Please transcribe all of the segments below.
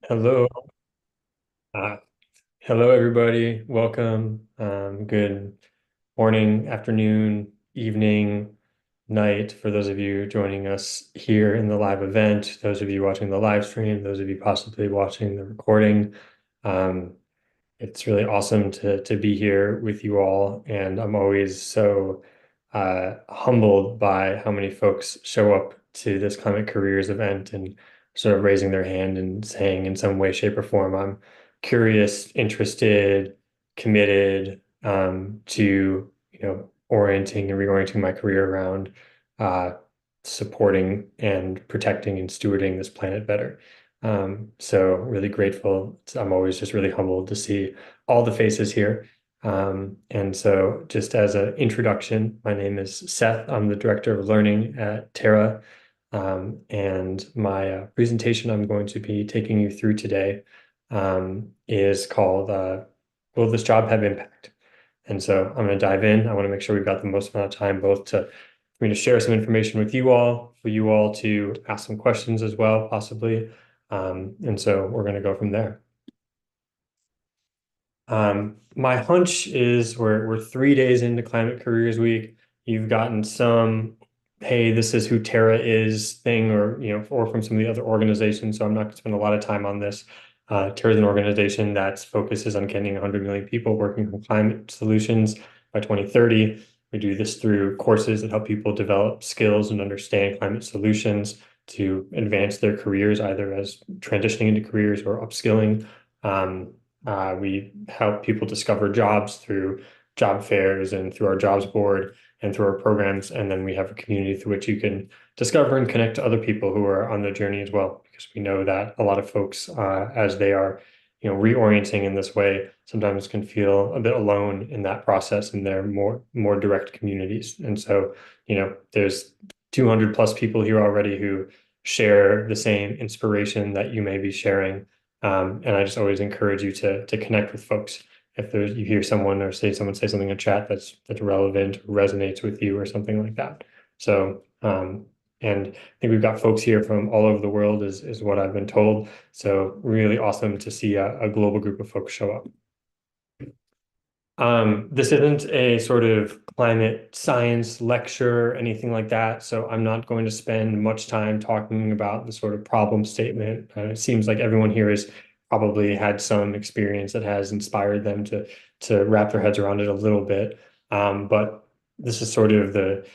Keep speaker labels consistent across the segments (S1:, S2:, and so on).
S1: Hello. Uh, Hello, everybody. Welcome. Good morning, afternoon, evening, night for those of you joining us here in the live event, those of you watching the live stream, those of you possibly watching the recording. Um, it's really awesome to be here with you all, and I'm always so humbled by how many folks show up to this Climate Careers event and sort of raising their hand and saying in some way, shape, or form, I'm curious, interested, committed to orienting and reorienting my career around uh, supporting and protecting and stewarding this planet better. So really grateful. I'm always just really humbled to see all the faces here. And so just as an introduction, my name is Seth. I'm the Director of Learning at Terra. And my presentation I'm going to be taking you through today is called Will This Job Have Impact? And so I'm going to dive in. I want to make sure we've got the most amount of time both for me to share some information with you all, for you all to ask some questions as well, possibly. And so we're going to go from there. My hunch is we're 3 days into Climate Careers Week. You've gotten some, hey, this is who Terra is thing, or or from some of the other organizations. So I'm not going to spend a lot of time on this. Terra is an organization that focuses on getting 100 million people working on climate solutions by 2030. We do this through courses that help people develop skills and understand climate solutions to advance their careers, either as transitioning into careers or upskilling. We help people discover jobs through job fairs and through our jobs board and through our programs. And then we have a community through which you can discover and connect to other people who are on the journey as well, because we know that a lot of folks, as they are, reorienting in this way, sometimes can feel a bit alone in that process in their more direct communities. And so, there's 200 plus people here already who share the same inspiration that you may be sharing. And I just always encourage you to connect with folks. If you hear someone or someone say something in chat that's relevant or resonates with you or something like that. So and I think we've got folks here from all over the world is what I've been told. So really awesome to see a global group of folks show up. This isn't a sort of climate science lecture or anything like that, so I'm not going to spend much time talking about the sort of problem statement. It seems like everyone here has probably had some experience that has inspired them to wrap their heads around it a little bit. But this is sort of the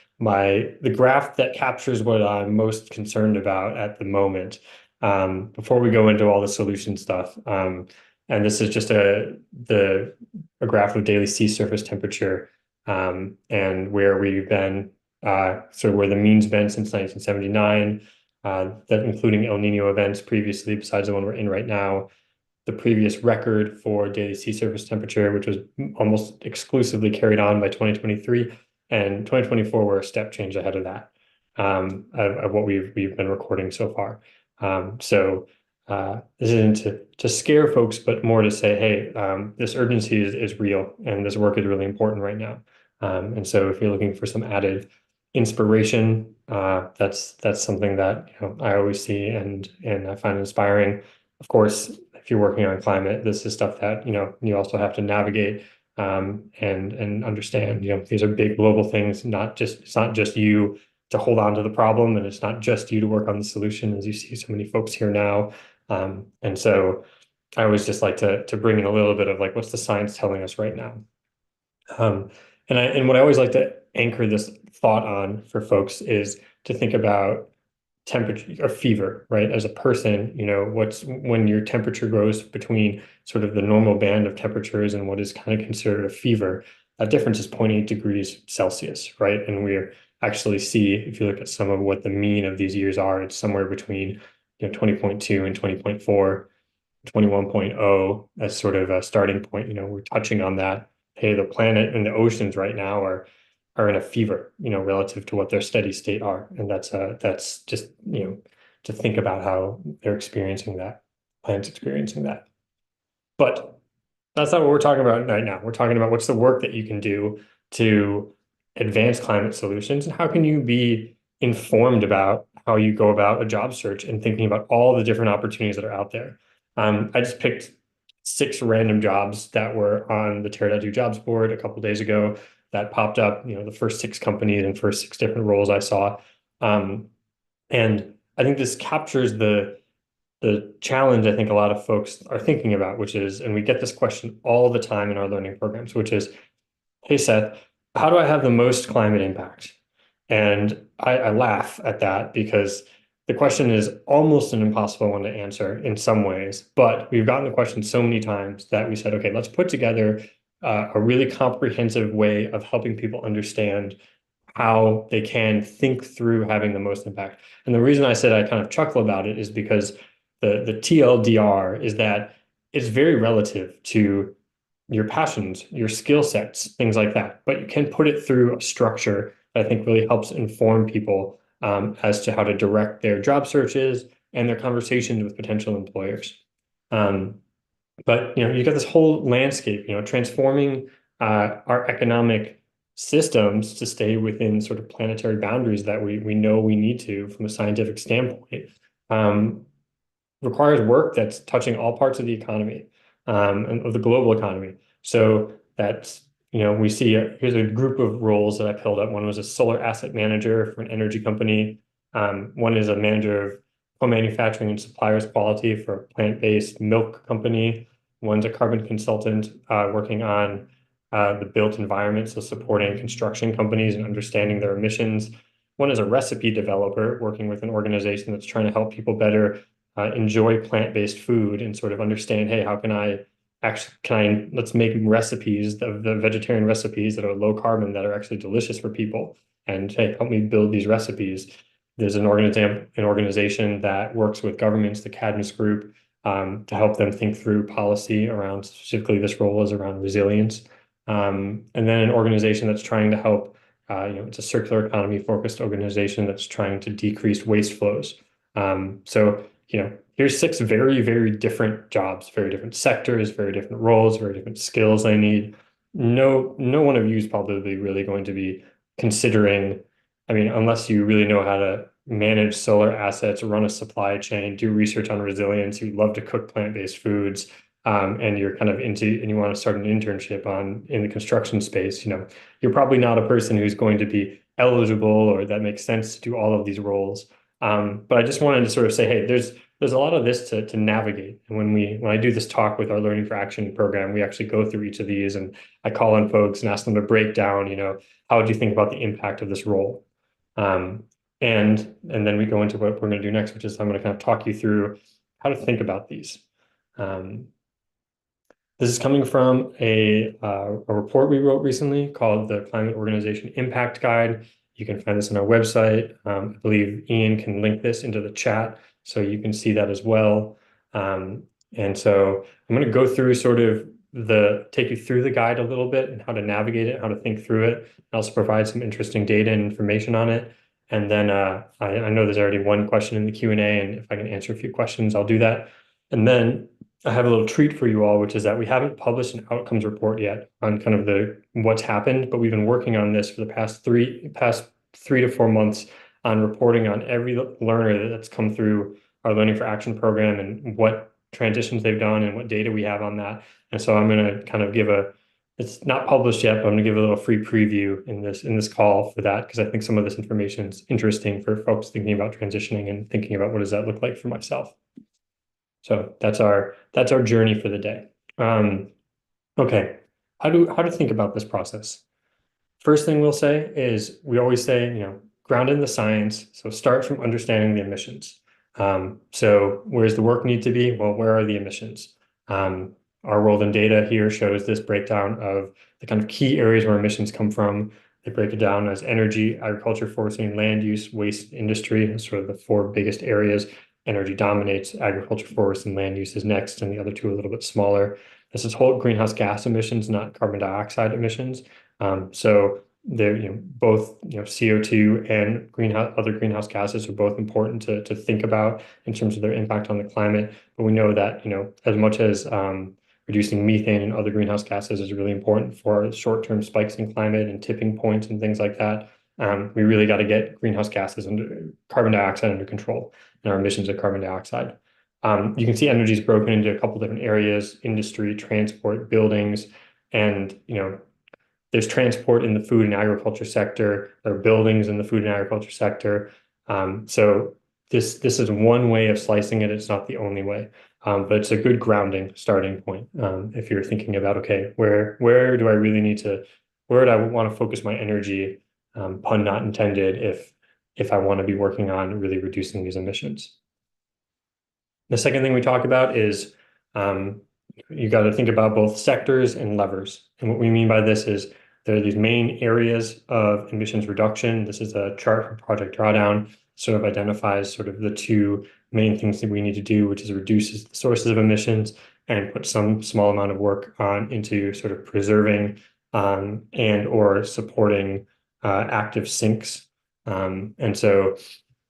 S1: graph that captures what I'm most concerned about at the moment. Before we go into all the solution stuff, and this is just a graph of daily sea surface temperature, and where we've been, so where the mean's been since 1979, that including El Nino events previously, besides the one we're in right now, the previous record for daily sea surface temperature, which was almost exclusively carried on by 2023, and 2024 were a step change ahead of that, of what we've been recording so far. This isn't to scare folks, but more to say, hey, this urgency is real, and this work is really important right now. And so, if you're looking for some added inspiration, that's something that I always see and I find inspiring. Of course, if you're working on climate, this is stuff that you also have to navigate and understand. These are big global things. It's not just you to hold on to the problem, and it's not just you to work on the solution, as you see so many folks here now. And so I always just like to bring in a little bit of like, what's the science telling us right now? Um, and what I always like to anchor this thought on for folks is to think about temperature or fever, right? As a person, what's when your temperature goes between sort of the normal band of temperatures and what is kind of considered a fever, that difference is 0.8 degrees Celsius, right? And we're actually see, if you look at some of what the mean of these years are, it's somewhere between 20.2 and 20.4, 21.0 as sort of a starting point. We're touching on that. Hey, the planet and the oceans right now are in a fever, relative to what their steady state are. And that's just, to think about how they're experiencing that, planet's experiencing that. But that's not what we're talking about right now. We're talking about what's the work that you can do to advance climate solutions, and how can you be informed about how you go about a job search and thinking about all the different opportunities that are out there. I just picked 6 random jobs that were on the Terra.do jobs board a couple days ago that popped up, the first 6 companies and first 6 different roles I saw. Um, and I think this captures the challenge I think a lot of folks are thinking about, which is, and we get this question all the time in our learning programs, which is, hey, Seth, how do I have the most climate impact? And I laugh at that because the question is almost an impossible one to answer in some ways. But we've gotten the question so many times that we said, okay, let's put together a really comprehensive way of helping people understand how they can think through having the most impact. And the reason I said I kind of chuckle about it is because the TLDR is that it's very relative to your passions, your skill sets, things like that. But you can put it through a structure that I think really helps inform people as to how to direct their job searches and their conversations with potential employers. Um, but you got this whole landscape, transforming our economic systems to stay within sort of planetary boundaries that we know we need to from a scientific standpoint. Um, Requires work that's touching all parts of the economy and of the global economy. So that's, we see here's a group of roles that I filled up. One was a solar asset manager for an energy company. One is a manager of co-manufacturing and suppliers quality for a plant-based milk company. One's a carbon consultant working on the built environment, so supporting construction companies and understanding their emissions. One is a recipe developer working with an organization that's trying to help people better enjoy plant-based food and sort of understand, hey, how let's make recipes, the vegetarian recipes that are low carbon that are actually delicious for people. And hey, help me build these recipes. There's an organization that works with governments, the Cadmus Group, to help them think through policy around specifically this role is around resilience. And then an organization that's trying to help, it's a circular economy focused organization that's trying to decrease waste flows. So here's 6 very different jobs, very different sectors, very different roles, very different skills I need. No one of you is probably really going to be considering, I mean, unless you really know how to manage solar assets, run a supply chain, do research on resilience, you love to cook plant-based foods, and you're kind of and you want to start an internship in the construction space, you're probably not a person who's going to be eligible or that makes sense to do all of these roles. But I just wanted to sort of say, hey, there's a lot of this to navigate. And when I do this talk with our Learning for Action program, we actually go through each of these and I call on folks and ask them to break down, how would you think about the impact of this role? Um, and then we go into what we're going to do next, which is I'm going to kind of talk you through how to think about these. Um, this is coming from a report we wrote recently called the Climate Organization Impact Guide. You can find this on our website. I believe Ian can link this into the chat so you can see that as well. And so I'm going to go through take you through the guide a little bit and how to navigate it, how to think through it, and also provide some interesting data and information on it. And then I know there's already one question in the Q&A, and if I can answer a few questions, I'll do that. And then I have a little treat for you all, which is that we haven't published an outcomes report yet on kind of what's happened, but we've been working on this for the past 3 to 4 months on reporting on every learner that's come through our Learning for Action program and what transitions they've done and what data we have on that. And so I'm going to kind of it's not published yet, but I'm going to give a little free preview in this call for that because I think some of this information is interesting for folks thinking about transitioning and thinking about what does that look like for myself. So that's our journey for the day. Okay, how to think about this process? First thing we'll say is we always say, ground in the science. So start from understanding the emissions. So where's the work need to be? Well, where are the emissions? Our world in data here shows this breakdown of the kind of key areas where emissions come from. They break it down as energy, agriculture, forestry, and land use, waste, industry, sort of the 4 biggest areas. Energy dominates, agriculture, forest, and land use is next, and the other 2 are a little bit smaller. This is whole greenhouse gas emissions, not carbon dioxide emissions. So they're both CO2 and other greenhouse gases are both important to think about in terms of their impact on the climate. But we know that as much as reducing methane and other greenhouse gases is really important for short-term spikes in climate and tipping points and things like that. We really got to get greenhouse gases under carbon dioxide under control and our emissions of carbon dioxide. You can see energy is broken into a couple different areas: industry, transport, buildings, and there's transport in the food and agriculture sector. There are buildings in the food and agriculture sector. So this is one way of slicing it. It's not the only way, but it's a good grounding starting point if you're thinking about, okay, where do I really need to, where do I want to focus my energy, pun not intended, if I want to be working on really reducing these emissions. The second thing we talk about is you got to think about both sectors and levers. And what we mean by this is there are these main areas of emissions reduction. This is a chart from Project Drawdown, sort of identifies sort of the two main things that we need to do, which is reduces the sources of emissions and put some small amount of work on into sort of preserving and or supporting active sinks. And so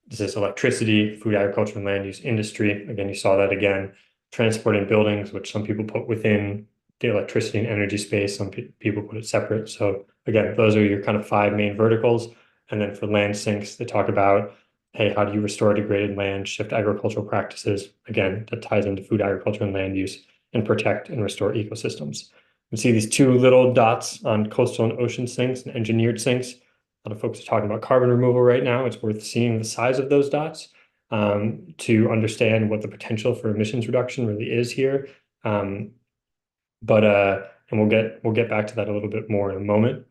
S1: this is electricity, food, agriculture, and land use industry. Again, you saw that again. Transport and buildings, which some people put within the electricity and energy space. Some people put it separate. So again, those are your kind of five main verticals. And then for land sinks, they talk about, hey, how do you restore degraded land, shift agricultural practices? Again, that ties into food, agriculture, and land use, and protect and restore ecosystems. You see these two little dots on coastal and ocean sinks and engineered sinks. A lot of folks are talking about carbon removal right now. It's worth seeing the size of those dots to understand what the potential for emissions reduction really is here. And we'll get back to that a little bit more in a moment.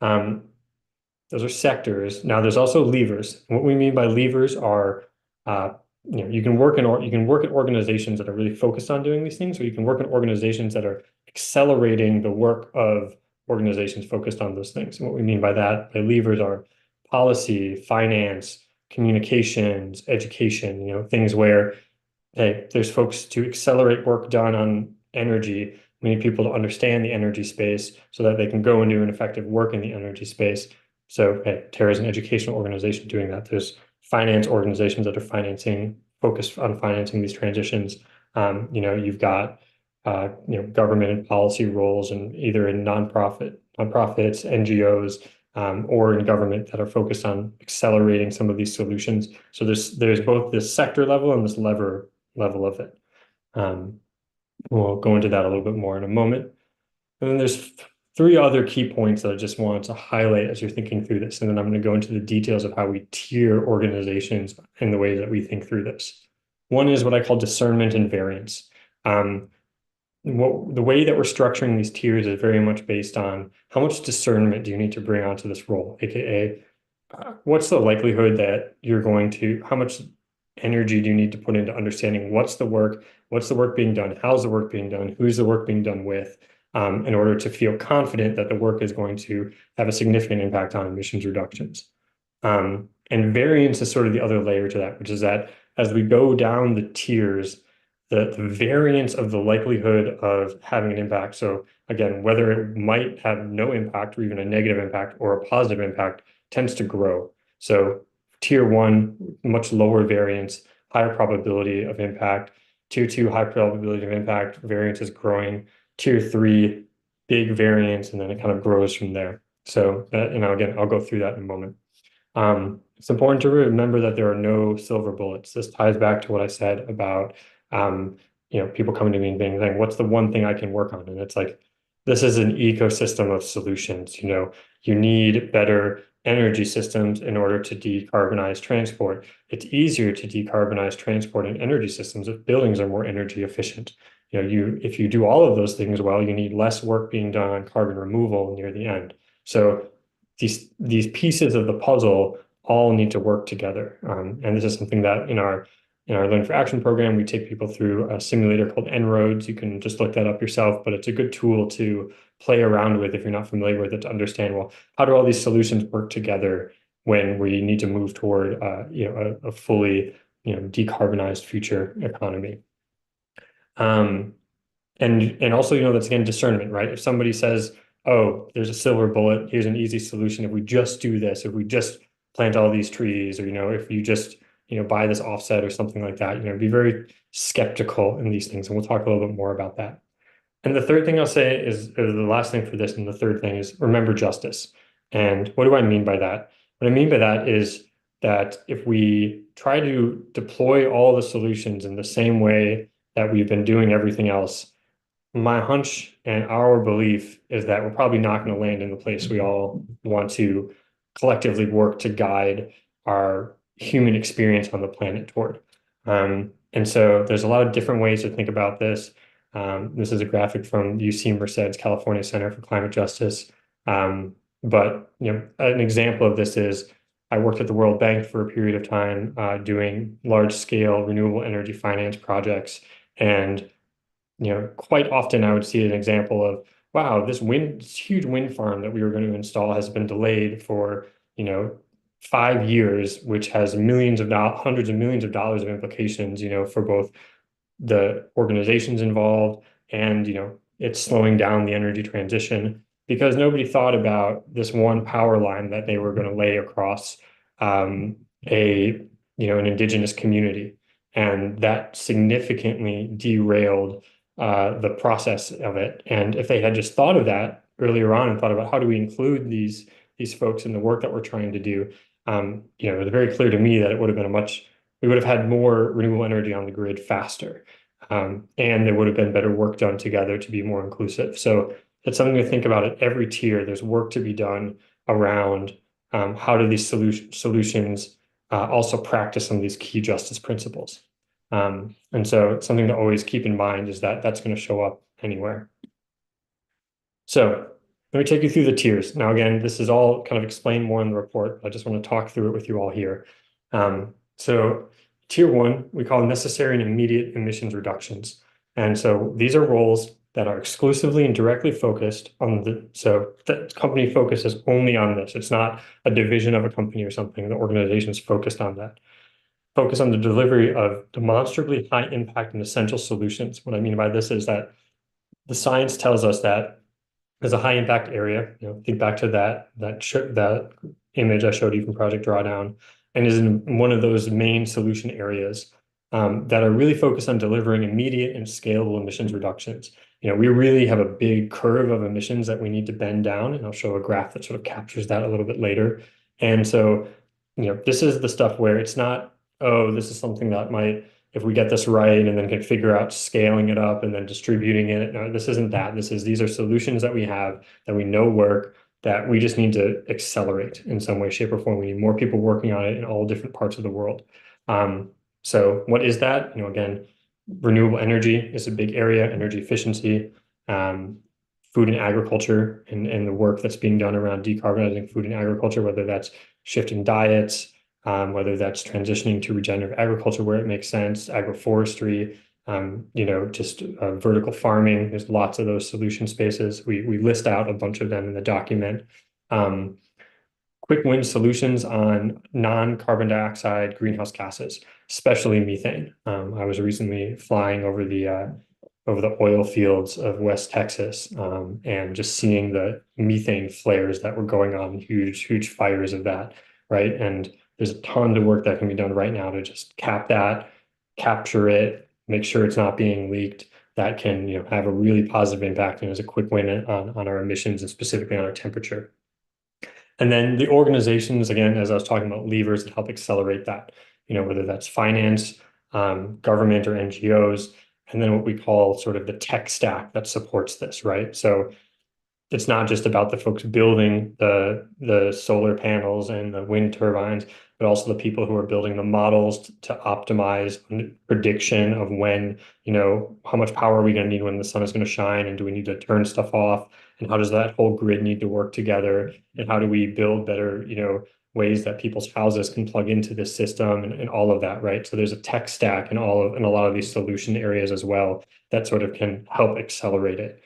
S1: Those are sectors. Now there's also levers. And what we mean by levers are you can work at organizations that are really focused on doing these things, or you can work in organizations that are accelerating the work of organizations focused on those things. And what we mean by that, by levers, are policy, finance, communications, education, things where, hey, there's folks to accelerate work done on energy. We need people to understand the energy space so that they can go and do an effective work in the energy space. So, hey, Terra is an educational organization doing that. There's finance organizations that are focused on financing these transitions. You've got government and policy roles, and either in nonprofits, NGOs, or in government that are focused on accelerating some of these solutions. So there's both this sector level and this lever level of it. We'll go into that a little bit more in a moment. And then there's three other key points that I just wanted to highlight as you're thinking through this. And then I'm going to go into the details of how we tier organizations and the way that we think through this. One is what I call discernment and variance. The way that we're structuring these tiers is very much based on how much discernment do you need to bring onto this role, aka what's the likelihood that how much energy do you need to put into understanding what's the work being done, how's the work being done, who's the work being done with, in order to feel confident that the work is going to have a significant impact on emissions reductions. And variance is sort of the other layer to that, which is that as we go down the tiers, the variance of the likelihood of having an impact. So again, whether it might have no impact or even a negative impact or a positive impact tends to grow. So tier one, much lower variance, higher probability of impact. Tier two, high probability of impact, variance is growing. Tier three, big variance, and then it kind of grows from there. So again, I'll go through that in a moment. It's important to remember that there are no silver bullets. This ties back to what I said about people coming to me and being like, what's the one thing I can work on? And it's like, this is an ecosystem of solutions. You need better energy systems in order to decarbonize transport. It's easier to decarbonize transport and energy systems if buildings are more energy efficient. If you do all of those things well, you need less work being done on carbon removal near the end. So these pieces of the puzzle all need to work together. And this is something that in our Learn for Action program, we take people through a simulator called En-ROADS. You can just look that up yourself, but it's a good tool to play around with if you're not familiar with it, to understand, well, how do all these solutions work together when we need to move toward a fully decarbonized future economy. And also, that's again discernment, right? If somebody says, oh, there's a silver bullet, here's an easy solution. If we just do this, if we just plant all these trees, or if you just buy this offset or something like that, be very skeptical in these things. And we'll talk a little bit more about that. And the third thing I'll say is, or the last thing for this, and the third thing is remember justice. And what do I mean by that? What I mean by that is that if we try to deploy all the solutions in the same way that we've been doing everything else, my hunch and our belief is that we're probably not going to land in the place we all want to collectively work to guide our human experience on the planet toward. And so there's a lot of different ways to think about this. This is a graphic from UC Merced's California Center for Climate Justice. But an example of this is I worked at the World Bank for a period of time doing large-scale renewable energy finance projects. And quite often I would see an example of, wow, this huge wind farm that we were going to install has been delayed for, 5 years, which has hundreds of millions of dollars of implications, for both the organizations involved and, it's slowing down the energy transition because nobody thought about this one power line that they were going to lay across an indigenous community. And that significantly derailed the process of it. And if they had just thought of that earlier on and thought about how do we include these folks in the work that we're trying to do, it was very clear to me that it would have been we would have had more renewable energy on the grid faster. And there would have been better work done together to be more inclusive. So it's something to think about at every tier. There's work to be done around how do these solutions also practice some of these key justice principles. And so something to always keep in mind is that that's going to show up anywhere. So let me take you through the tiers. Now, again, this is all kind of explained more in the report. I just want to talk through it with you all here. So tier 1, we call necessary and immediate emissions reductions. And so these are roles that are exclusively and directly focused on so the company focuses only on this. It's not a division of a company or something. The organization is focused on that. Focus on the delivery of demonstrably high impact and essential solutions. What I mean by this is that the science tells us that there's a high impact area. Think back to that image I showed you from Project Drawdown, and is in one of those main solution areas that are really focused on delivering immediate and scalable emissions reductions. We really have a big curve of emissions that we need to bend down, and I'll show a graph that sort of captures that a little bit later. And so, this is the stuff where it's not, oh, this is something that might, if we get this right and then can figure out scaling it up and then distributing it. No, this isn't that. These are solutions that we have that we know work that we just need to accelerate in some way, shape, or form. We need more people working on it in all different parts of the world. So what is that? Again, renewable energy is a big area, energy efficiency, food and agriculture, and the work that's being done around decarbonizing food and agriculture, whether that's shifting diets, whether that's transitioning to regenerative agriculture where it makes sense, agroforestry, just vertical farming. There's lots of those solution spaces. We list out a bunch of them in the document. Quick win solutions on non-carbon dioxide greenhouse gases, especially methane. I was recently flying over the oil fields of West Texas and just seeing the methane flares that were going on, huge fires of that, right? And there's a ton of work that can be done right now to just capture it, make sure it's not being leaked. That can have a really positive impact and is a quick win on our emissions and specifically on our temperature. And then the organizations, again, as I was talking about, levers that help accelerate that, whether that's finance, government, or NGOs, and then what we call sort of the tech stack that supports this, right? So it's not just about the folks building the solar panels and the wind turbines, but also the people who are building the models to optimize prediction of when, how much power are we going to need when the sun is going to shine, and do we need to turn stuff off, and how does that whole grid need to work together, and how do we build better, ways that people's houses can plug into this system and all of that, right? So there's a tech stack in a lot of these solution areas as well that sort of can help accelerate it.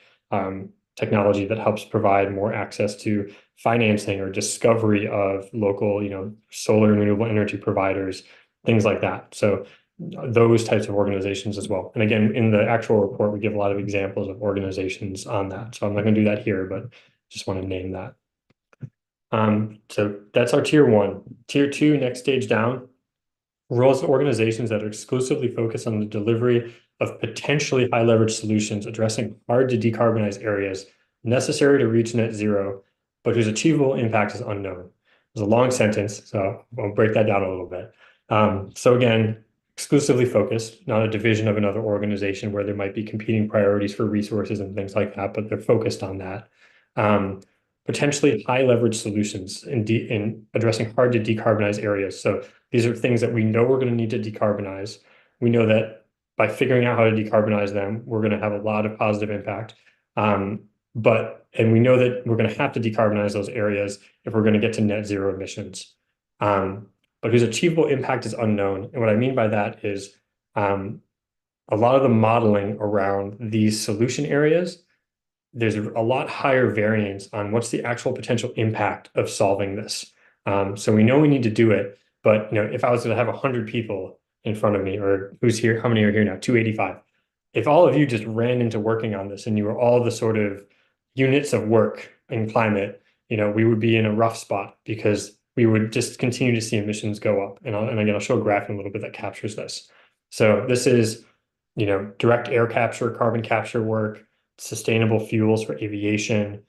S1: Technology that helps provide more access to financing or discovery of local, solar and renewable energy providers, things like that. So those types of organizations as well. And again, in the actual report, we give a lot of examples of organizations on that. So I'm not going to do that here, but just want to name that. So that's our tier 1. Tier 2, next stage down, roles and organizations that are exclusively focused on the delivery of potentially high leverage solutions addressing hard to decarbonize areas necessary to reach net zero, but whose achievable impact is unknown. It's a long sentence, so I'll break that down a little bit. So again, exclusively focused, not a division of another organization where there might be competing priorities for resources and things like that, but they're focused on that. Um, Potentially high leverage solutions in addressing hard to decarbonize areas. So these are things that we know we're going to need to decarbonize. We know that by figuring out how to decarbonize them, we're going to have a lot of positive impact. And we know that we're going to have to decarbonize those areas if we're going to get to net zero emissions. But whose achievable impact is unknown. And what I mean by that is a lot of the modeling around these solution areas, there's a lot higher variance on what's the actual potential impact of solving this. So we know we need to do it, but if I was to have 100 people in front of me, or who's here, how many are here now? 285. If all of you just ran into working on this and you were all the sort of units of work in climate, we would be in a rough spot because we would just continue to see emissions go up. And again, I'll show a graph in a little bit that captures this. So this is, direct air capture, carbon capture work, sustainable fuels for aviation,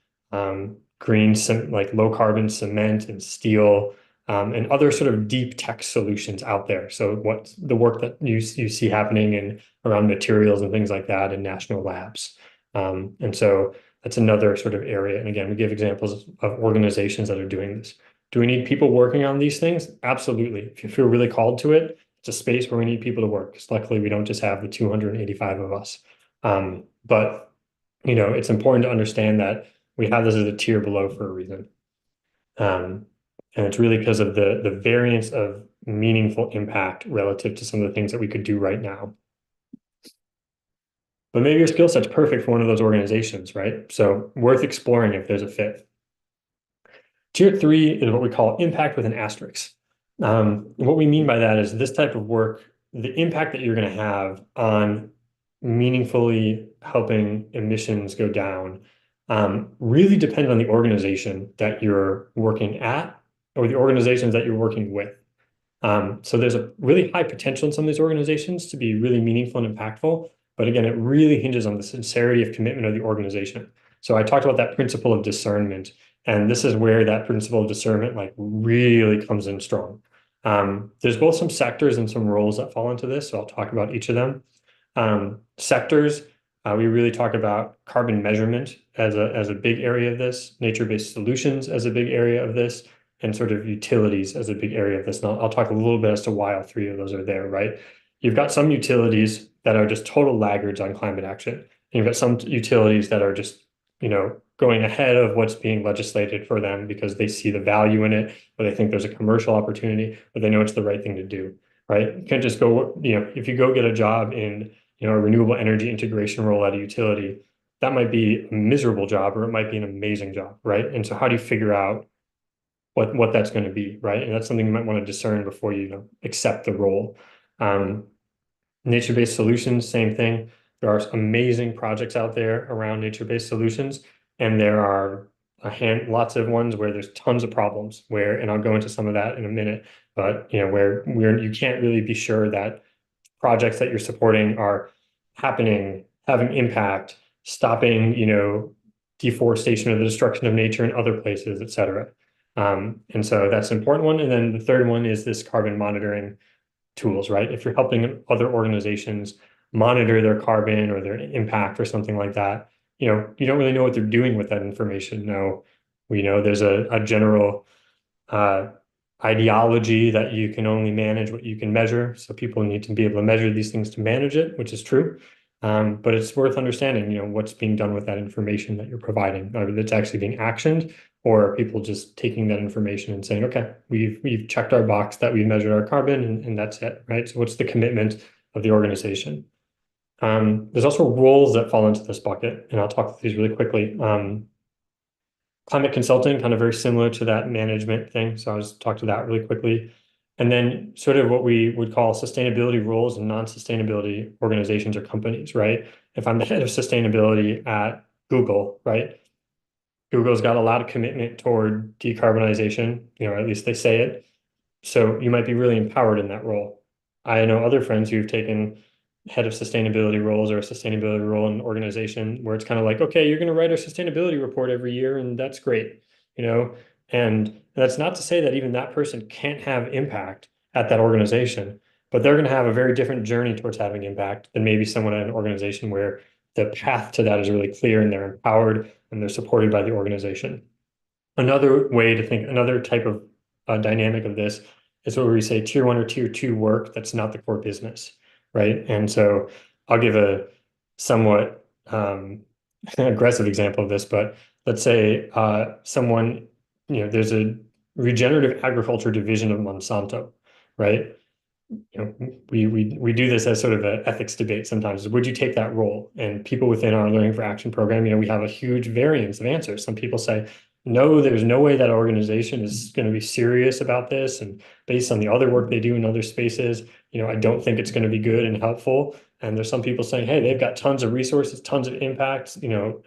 S1: green, like low carbon cement and steel, and other sort of deep tech solutions out there. So what the work that you see happening in around materials and things like that in national labs. And so that's another sort of area. And again, we give examples of organizations that are doing this. Do we need people working on these things? Absolutely. If you feel really called to it, it's a space where we need people to work. Because luckily, we don't just have the 285 of us. But it's important to understand that we have this as a tier below for a reason. And it's really because of the variance of meaningful impact relative to some of the things that we could do right now. But maybe your skill set's perfect for one of those organizations, right? So worth exploring if there's a fit. Tier 3 is what we call impact with an asterisk. What we mean by that is this type of work, the impact that you're going to have on meaningfully helping emissions go down really depends on the organization that you're working at or the organizations that you're working with. So there's a really high potential in some of these organizations to be really meaningful and impactful. But again, it really hinges on the sincerity of commitment of the organization. So I talked about that principle of discernment, and this is where that principle of discernment like really comes in strong. There's both some sectors and some roles that fall into this, so I'll talk about each of them. Sectors, we really talk about carbon measurement as a big area of this, nature-based solutions as a big area of this, and sort of utilities as a big area of this. And I'll talk a little bit as to why all three of those are there, right? You've got some utilities that are just total laggards on climate action. And you've got some utilities that are just, going ahead of what's being legislated for them because they see the value in it, or they think there's a commercial opportunity, but they know it's the right thing to do, right? You can't just go, if you go get a job in, a renewable energy integration role at a utility, that might be a miserable job or it might be an amazing job, right? And so how do you figure out what that's going to be, right? And that's something you might want to discern before you accept the role. Nature-based solutions, same thing. There are amazing projects out there around nature-based solutions, and there are lots of ones where there's tons of problems and I'll go into some of that in a minute, but where you can't really be sure that projects that you're supporting are happening, having impact, stopping, deforestation or the destruction of nature in other places, et cetera. And so that's an important one. And then the third one is this carbon monitoring tools, right? If you're helping other organizations monitor their carbon or their impact or something like that, you don't really know what they're doing with that information. Now, we know there's a general ideology that you can only manage what you can measure. So people need to be able to measure these things to manage it, which is true. But it's worth understanding, what's being done with that information that you're providing, whether it's actually being actioned or people just taking that information and saying, okay, we've checked our box that we've measured our carbon and that's it, right? So what's the commitment of the organization? There's also roles that fall into this bucket, and I'll talk through these really quickly. Climate consulting, kind of very similar to that management thing. So I'll just talk to that really quickly. And then sort of what we would call sustainability roles in non-sustainability organizations or companies, right? If I'm the head of sustainability at Google, right? Google's got a lot of commitment toward decarbonization, at least they say it. So you might be really empowered in that role. I know other friends who've taken head of sustainability roles or a sustainability role in an organization where it's kind of like, okay, you're going to write a sustainability report every year, and that's great, And that's not to say that even that person can't have impact at that organization, but they're going to have a very different journey towards having impact than maybe someone at an organization where the path to that is really clear and they're empowered and they're supported by the organization. Another way to think, another type of dynamic of this is where we say tier one or tier two work that's not the core business, right? And so I'll give a somewhat aggressive example of this, but let's say someone, there's a regenerative agriculture division of Monsanto, right? We do this as sort of an ethics debate sometimes. Would you take that role? And people within our Learning for Action program, we have a huge variance of answers. Some people say, no, there's no way that organization is going to be serious about this. And based on the other work they do in other spaces, I don't think it's going to be good and helpful. And there's some people saying, hey, they've got tons of resources, tons of impact,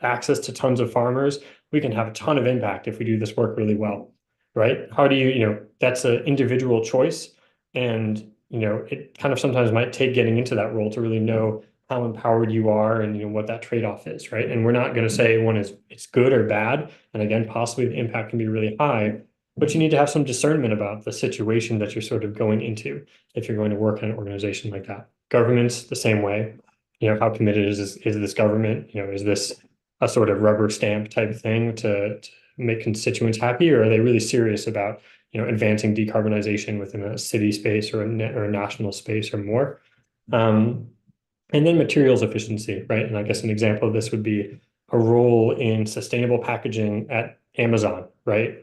S1: access to tons of farmers. We can have a ton of impact if we do this work really well, right? How do that's an individual choice. And it kind of sometimes might take getting into that role to really know how empowered you are and what that trade-off is, right? And we're not going to say one is it's good or bad. And again, possibly the impact can be really high, but you need to have some discernment about the situation that you're sort of going into if you're going to work in an organization like that. Government's the same way. How committed is this government? Is this a sort of rubber stamp type thing to make constituents happy, or are they really serious about advancing decarbonization within a city space or a national space or more? And then materials efficiency, right? And I guess an example of this would be a role in sustainable packaging at Amazon, right?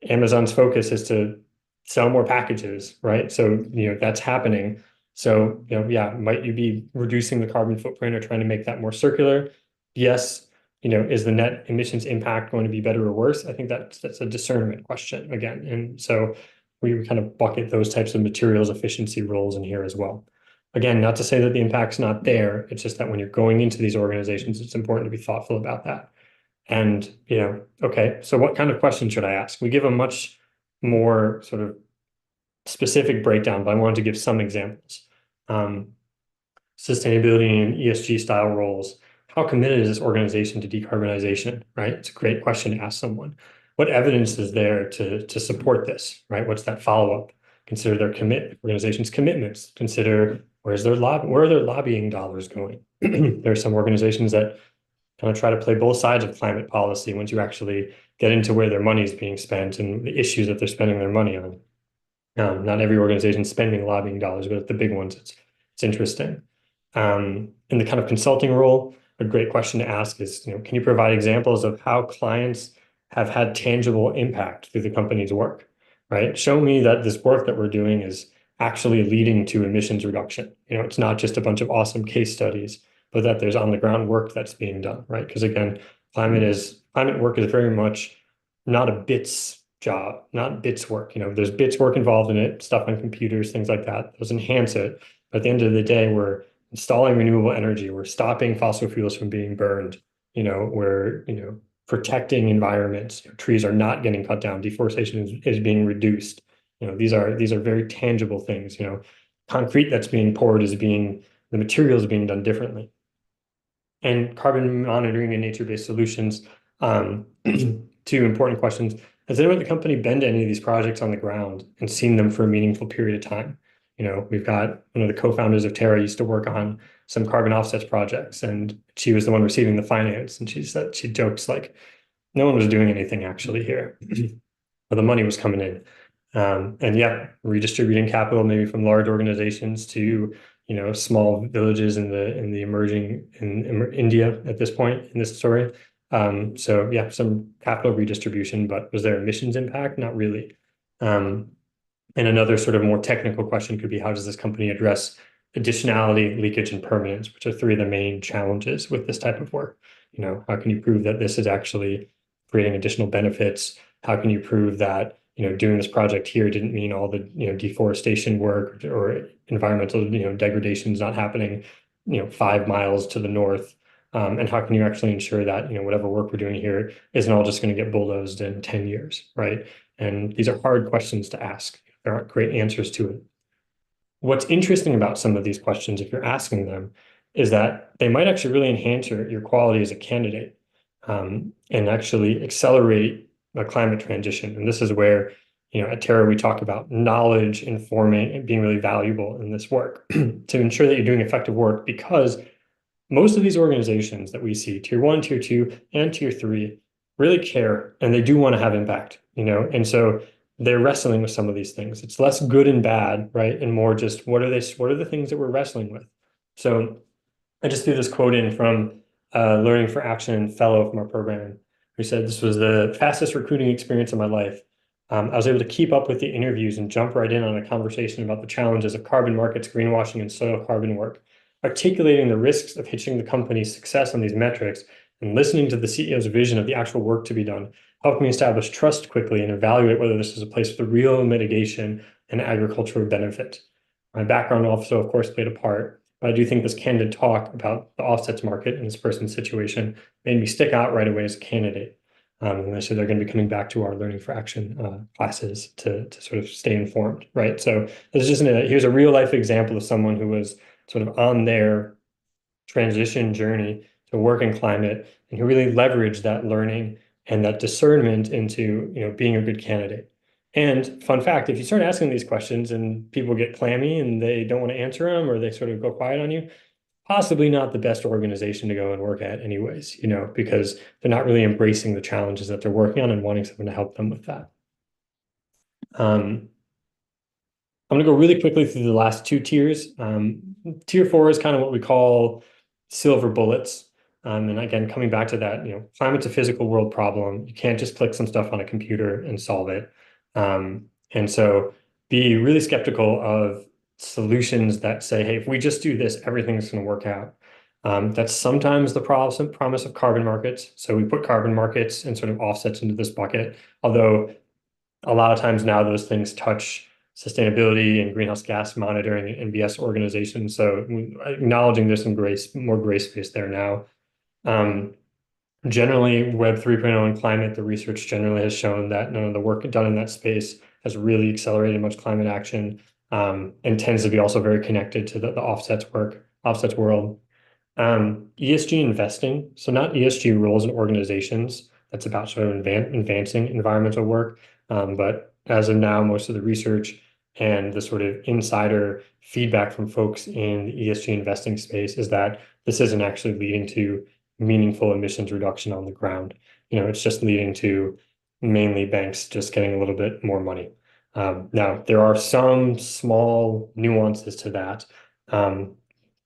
S1: Amazon's focus is to sell more packages, right? So, that's happening. So, yeah, might you be reducing the carbon footprint or trying to make that more circular? Yes. Is the net emissions impact going to be better or worse? I think that's a discernment question again. And so we kind of bucket those types of materials efficiency roles in here as well. Again, not to say that the impact's not there. It's just that when you're going into these organizations, it's important to be thoughtful about that. And, okay, so what kind of questions should I ask? We give a much more sort of specific breakdown, but I wanted to give some examples. Sustainability and ESG style roles. How committed is this organization to decarbonization, right? It's a great question to ask someone. What evidence is there to support this, right? What's that follow-up? Consider their organization's commitments. Consider where are their lobbying dollars going? There are some organizations that kind of try to play both sides of climate policy once you actually get into where their money is being spent and the issues that they're spending their money on. Not every organization is spending lobbying dollars, but at the big ones, it's interesting. In the kind of consulting role, a great question to ask is, can you provide examples of how clients have had tangible impact through the company's work, right? Show me that this work that we're doing is actually leading to emissions reduction. It's not just a bunch of awesome case studies, but that there's on the ground work that's being done, right? Because again, climate work is very much not a bits job, not bits work. There's bits work involved in it, stuff on computers, things like that. Those enhance it. But at the end of the day, we're installing renewable energy. We're stopping fossil fuels from being burned. We're protecting environments. Trees are not getting cut down. Deforestation is being reduced. These are very tangible things. Concrete that's being poured the material is being done differently. And carbon monitoring and nature-based solutions. Two important questions. Has anyone at the company been to any of these projects on the ground and seen them for a meaningful period of time? We've got one of the co-founders of Terra used to work on some carbon offsets projects, and she was the one receiving the finance. And she jokes like, no one was doing anything actually here, but the money was coming in. And yeah, redistributing capital maybe from large organizations to small villages in the emerging in India at this point in this story. So yeah, some capital redistribution, but was there emissions impact? Not really. And another sort of more technical question could be, how does this company address additionality, leakage, and permanence, which are three of the main challenges with this type of work? How can you prove that this is actually creating additional benefits? How can you prove that doing this project here didn't mean all the deforestation work or environmental degradation is not happening 5 miles to the north? And how can you actually ensure that whatever work we're doing here isn't all just going to get bulldozed in 10 years, right? And these are hard questions to ask. There aren't great answers to it. What's interesting about some of these questions, if you're asking them, is that they might actually really enhance your quality as a candidate, and actually accelerate a climate transition. And this is where At Terra, we talk about knowledge informing and being really valuable in this work to ensure that you're doing effective work, because most of these organizations that we see, tier one, tier two, and tier three, really care and they do want to have impact, and so they're wrestling with some of these things. It's less good and bad, right? And more just what are the things that we're wrestling with? So I just threw this quote in from Learning for Action fellow from our program, who said this was the fastest recruiting experience of my life. I was able to keep up with the interviews and jump right in on a conversation about the challenges of carbon markets, greenwashing, and soil carbon work. Articulating the risks of hitching the company's success on these metrics and listening to the CEO's vision of the actual work to be done helped me establish trust quickly and evaluate whether this is a place with real mitigation and agricultural benefit. My background also, of course, played a part, but I do think this candid talk about the offsets market and this person's situation made me stick out right away as a candidate. And so they're going to be coming back to our Learning for Action classes to sort of stay informed, right? So here's a real life example of someone who was sort of on their transition journey to work in climate and who really leveraged that learning and that discernment into being a good candidate. And fun fact, if you start asking these questions and people get clammy and they don't want to answer them or they sort of go quiet on you, possibly not the best organization to go and work at anyways, because they're not really embracing the challenges that they're working on and wanting someone to help them with that. I'm going to go really quickly through the last two tiers. Tier four is kind of what we call silver bullets. And again, coming back to that, climate's a physical world problem. You can't just click some stuff on a computer and solve it. And so be really skeptical of solutions that say, hey, if we just do this, everything's going to work out. That's sometimes the promise of carbon markets. So we put carbon markets and sort of offsets into this bucket, although a lot of times now those things touch sustainability and greenhouse gas monitoring and NBS organizations. So acknowledging there's some more gray space there now. Generally, Web 3.0 and climate, the research generally has shown that none of the work done in that space has really accelerated much climate action, and tends to be also very connected to the offsets world. ESG investing, so not ESG roles in organizations. That's about sort of advancing environmental work. But as of now, most of the research and the sort of insider feedback from folks in the ESG investing space is that this isn't actually leading to meaningful emissions reduction on the ground. It's just leading to mainly banks just getting a little bit more money. Now, there are some small nuances to that. And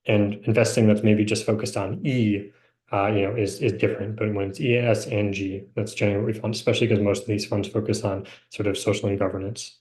S1: investing that's maybe just focused on E, is different. But when it's E, S, and G, that's generally what we found, especially because most of these funds focus on sort of social and governance.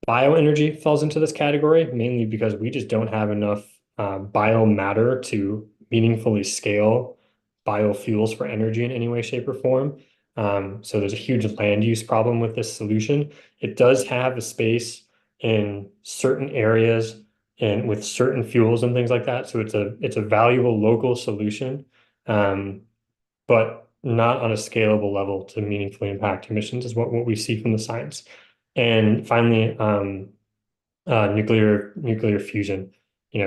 S1: Bioenergy falls into this category, mainly because we just don't have enough biomatter to meaningfully scale biofuels for energy in any way, shape, or form. So there's a huge land use problem with this solution. It does have a space in certain areas and with certain fuels and things like that. So it's a valuable local solution, but not on a scalable level to meaningfully impact emissions is what we see from the science. And finally, nuclear fusion.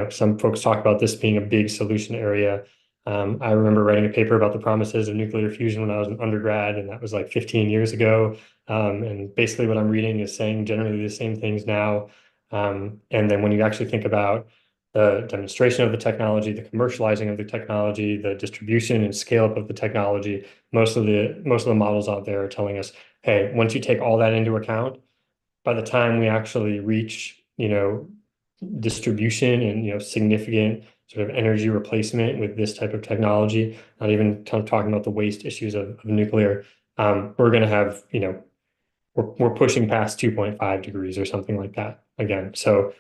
S1: Some folks talk about this being a big solution area. I remember writing a paper about the promises of nuclear fusion when I was an undergrad, and that was like 15 years ago. And basically what I'm reading is saying generally the same things now. And then when you actually think about the demonstration of the technology, the commercializing of the technology, the distribution and scale up of the technology, most of the models out there are telling us, hey, once you take all that into account, by the time we actually reach, distribution and, significant sort of energy replacement with this type of technology, not even kind of talking about the waste issues of nuclear, we're going to have, we're pushing past 2.5 degrees or something like that again. So,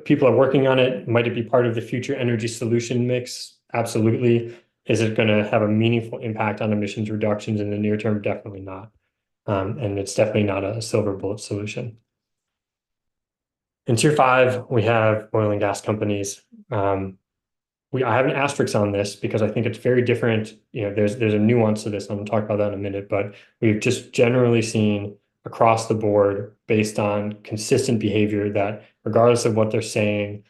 S1: people are working on it. Might it be part of the future energy solution mix? Absolutely. Is it going to have a meaningful impact on emissions reductions in the near term? Definitely not. And it's definitely not a silver bullet solution. In tier five, we have oil and gas companies. I have an asterisk on this because I think it's very different. There's a nuance to this. I'm going to talk about that in a minute, but we've just generally seen across the board, based on consistent behavior, that regardless of what they're saying,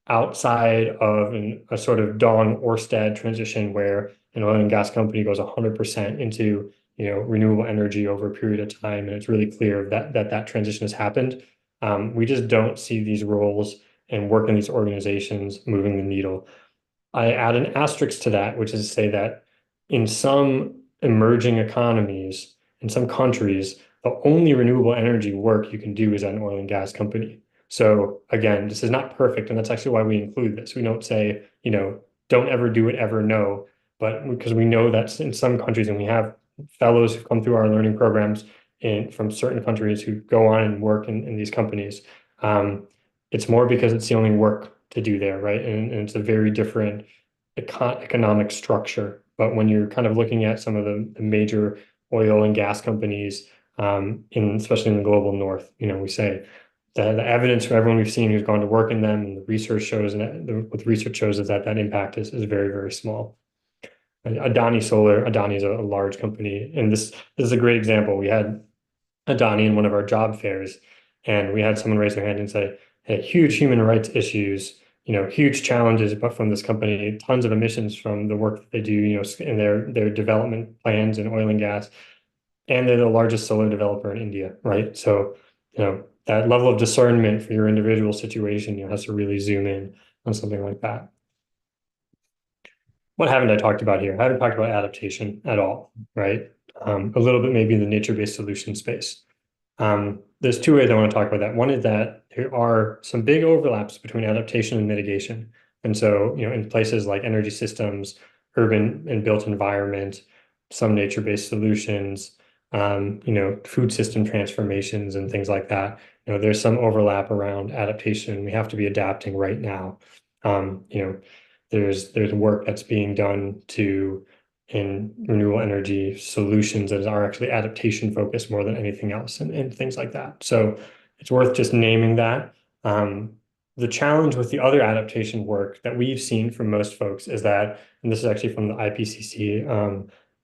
S1: outside of a sort of Dawn Orsted transition where an oil and gas company goes 100% into renewable energy over a period of time, and it's really clear that transition has happened. We just don't see these roles and work in these organizations moving the needle. I add an asterisk to that, which is to say that in some emerging economies, in some countries, the only renewable energy work you can do is at an oil and gas company. So again, this is not perfect, and that's actually why we include this. We don't say, don't ever do it ever, no, but because we know that in some countries, and we have fellows who've come through our learning programs from certain countries who go on and work in these companies. It's more because it's the only work to do there, right? And it's a very different economic structure. But when you're kind of looking at some of the major oil and gas companies, especially in the global north, we say the evidence from everyone we've seen who's gone to work in them, and the research shows, what the research shows is that impact is very, very small. Adani is a large company, and this is a great example. We had Adani in one of our job fairs, and we had someone raise their hand and say, "Hey, huge human rights issues, huge challenges, but from this company, tons of emissions from the work that they do, in their development plans in oil and gas, and they're the largest solar developer in India, right? So, that level of discernment for your individual situation, has to really zoom in on something like that. What haven't I talked about here? I haven't talked about adaptation at all, right? A little bit maybe in the nature-based solution space. There's two ways I want to talk about that. One is that there are some big overlaps between adaptation and mitigation. And so, in places like energy systems, urban and built environment, some nature-based solutions, food system transformations and things like that, there's some overlap around adaptation. We have to be adapting right now. There's work that's being done in renewable energy solutions that are actually adaptation focused more than anything else, and things like that. So it's worth just naming that. The challenge with the other adaptation work that we've seen from most folks is that, and this is actually from the IPCC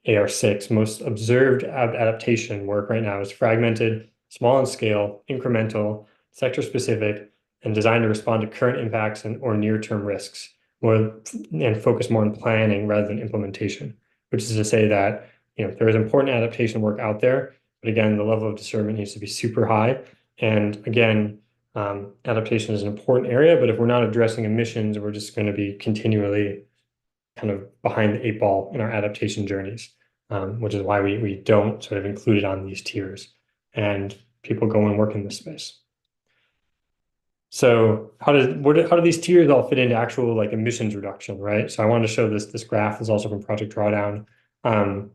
S1: AR6, most observed adaptation work right now is fragmented, small in scale, incremental, sector specific, and designed to respond to current impacts or near-term risks, and focus more on planning rather than implementation, which is to say that there is important adaptation work out there, but again, the level of discernment needs to be super high. And again, adaptation is an important area, but if we're not addressing emissions, we're just going to be continually kind of behind the eight ball in our adaptation journeys, which is why we don't sort of include it on these tiers, and people go and work in this space. So how do these tiers all fit into actual like emissions reduction, right? So I wanted to show this graph is also from Project Drawdown, kind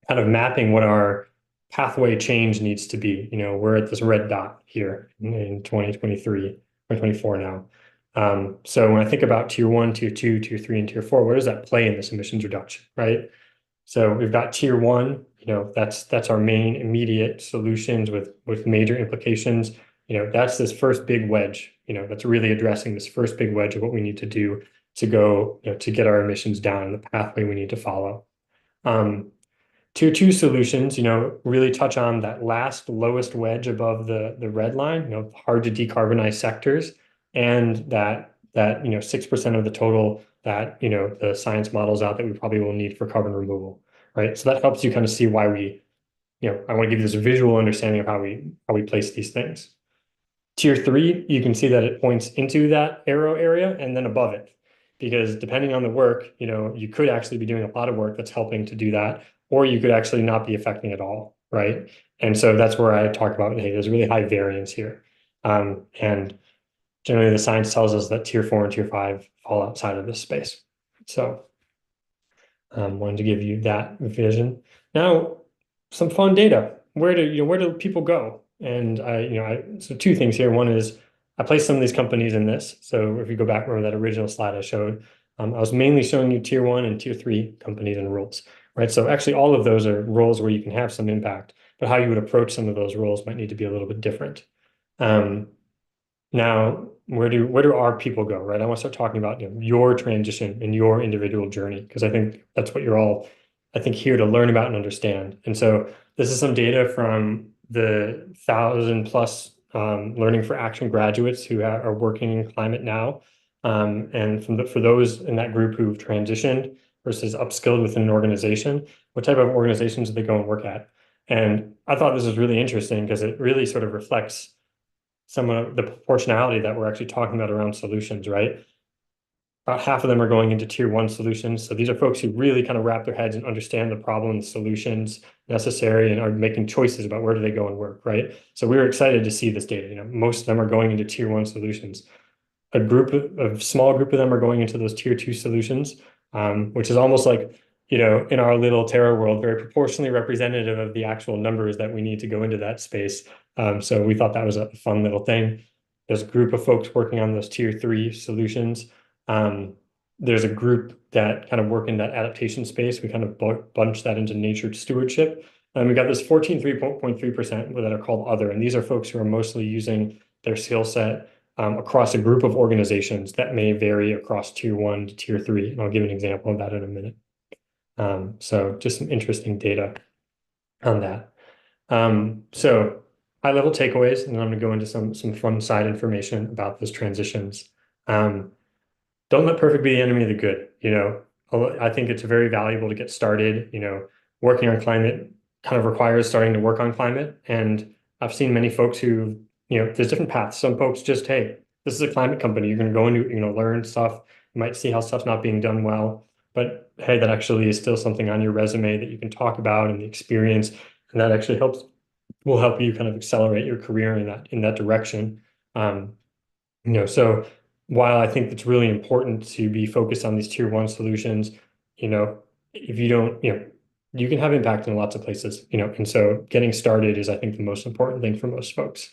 S1: of mapping what our pathway change needs to be. We're at this red dot here in 2023, 2024 now. So when I think about tier 1, tier 2, tier 3, and tier 4, where does that play in this emissions reduction, right? So we've got tier 1, that's our main immediate solutions with major implications. That's this first big wedge, that's really addressing this first big wedge of what we need to do to go, to get our emissions down the pathway we need to follow. Tier 2 solutions, really touch on that last lowest wedge above the red line, hard to decarbonize sectors, and that 6% of the total that the science models out that we probably will need for carbon removal, right? So that helps you kind of see why I want to give you this visual understanding of how we place these things. Tier 3, you can see that it points into that arrow area and then above it, because depending on the work, you could actually be doing a lot of work that's helping to do that, or you could actually not be affecting at all, right? And so that's where I talk about, hey, there's really high variance here. And generally the science tells us that tier 4 and tier 5 fall outside of this space. So wanted to give you that vision. Now, some fun data. Where do people go? And so two things here. One is I placed some of these companies in this. So if you go back, remember that original slide I showed, I was mainly showing you tier 1 and tier 3 companies and roles, right? So actually all of those are roles where you can have some impact, but how you would approach some of those roles might need to be a little bit different. Now, where do our people go, right? I want to start talking about your transition and your individual journey, because I think that's what you're all, I think, here to learn about and understand. And so this is some data from the 1,000+ Learning for Action graduates who are working in climate now. And for those in that group who've transitioned, versus upskilled within an organization, what type of organizations do they go and work at? And I thought this was really interesting because it really sort of reflects some of the proportionality that we're actually talking about around solutions, right? About half of them are going into tier one solutions. So these are folks who really kind of wrap their heads and understand the problem and solutions necessary and are making choices about where do they go and work, right? So we were excited to see this data. Most of them are going into tier one solutions. A small group of them are going into those tier two solutions, which is almost like, in our little Terra world, very proportionally representative of the actual numbers that we need to go into that space. So we thought that was a fun little thing. There's a group of folks working on those tier three solutions. There's a group that kind of work in that adaptation space. We kind of bunch that into nature stewardship. And we got this 14.3% that are called other. And these are folks who are mostly using their skill set across a group of organizations that may vary across tier one to tier three. And I'll give an example of that in a minute. So just some interesting data on that. So high-level takeaways, and then I'm going to go into some fun side information about those transitions. Don't let perfect be the enemy of the good. I think it's very valuable to get started. Working on climate kind of requires starting to work on climate. And I've seen many folks who, there's different paths. Some folks just, hey, this is a climate company. You're going to go into, learn stuff. You might see how stuff's not being done well. But hey, that actually is still something on your resume that you can talk about and the experience. And that actually will help you kind of accelerate your career in that direction. So while I think it's really important to be focused on these tier one solutions, if you don't, you can have impact in lots of places, and so getting started is, I think, the most important thing for most folks.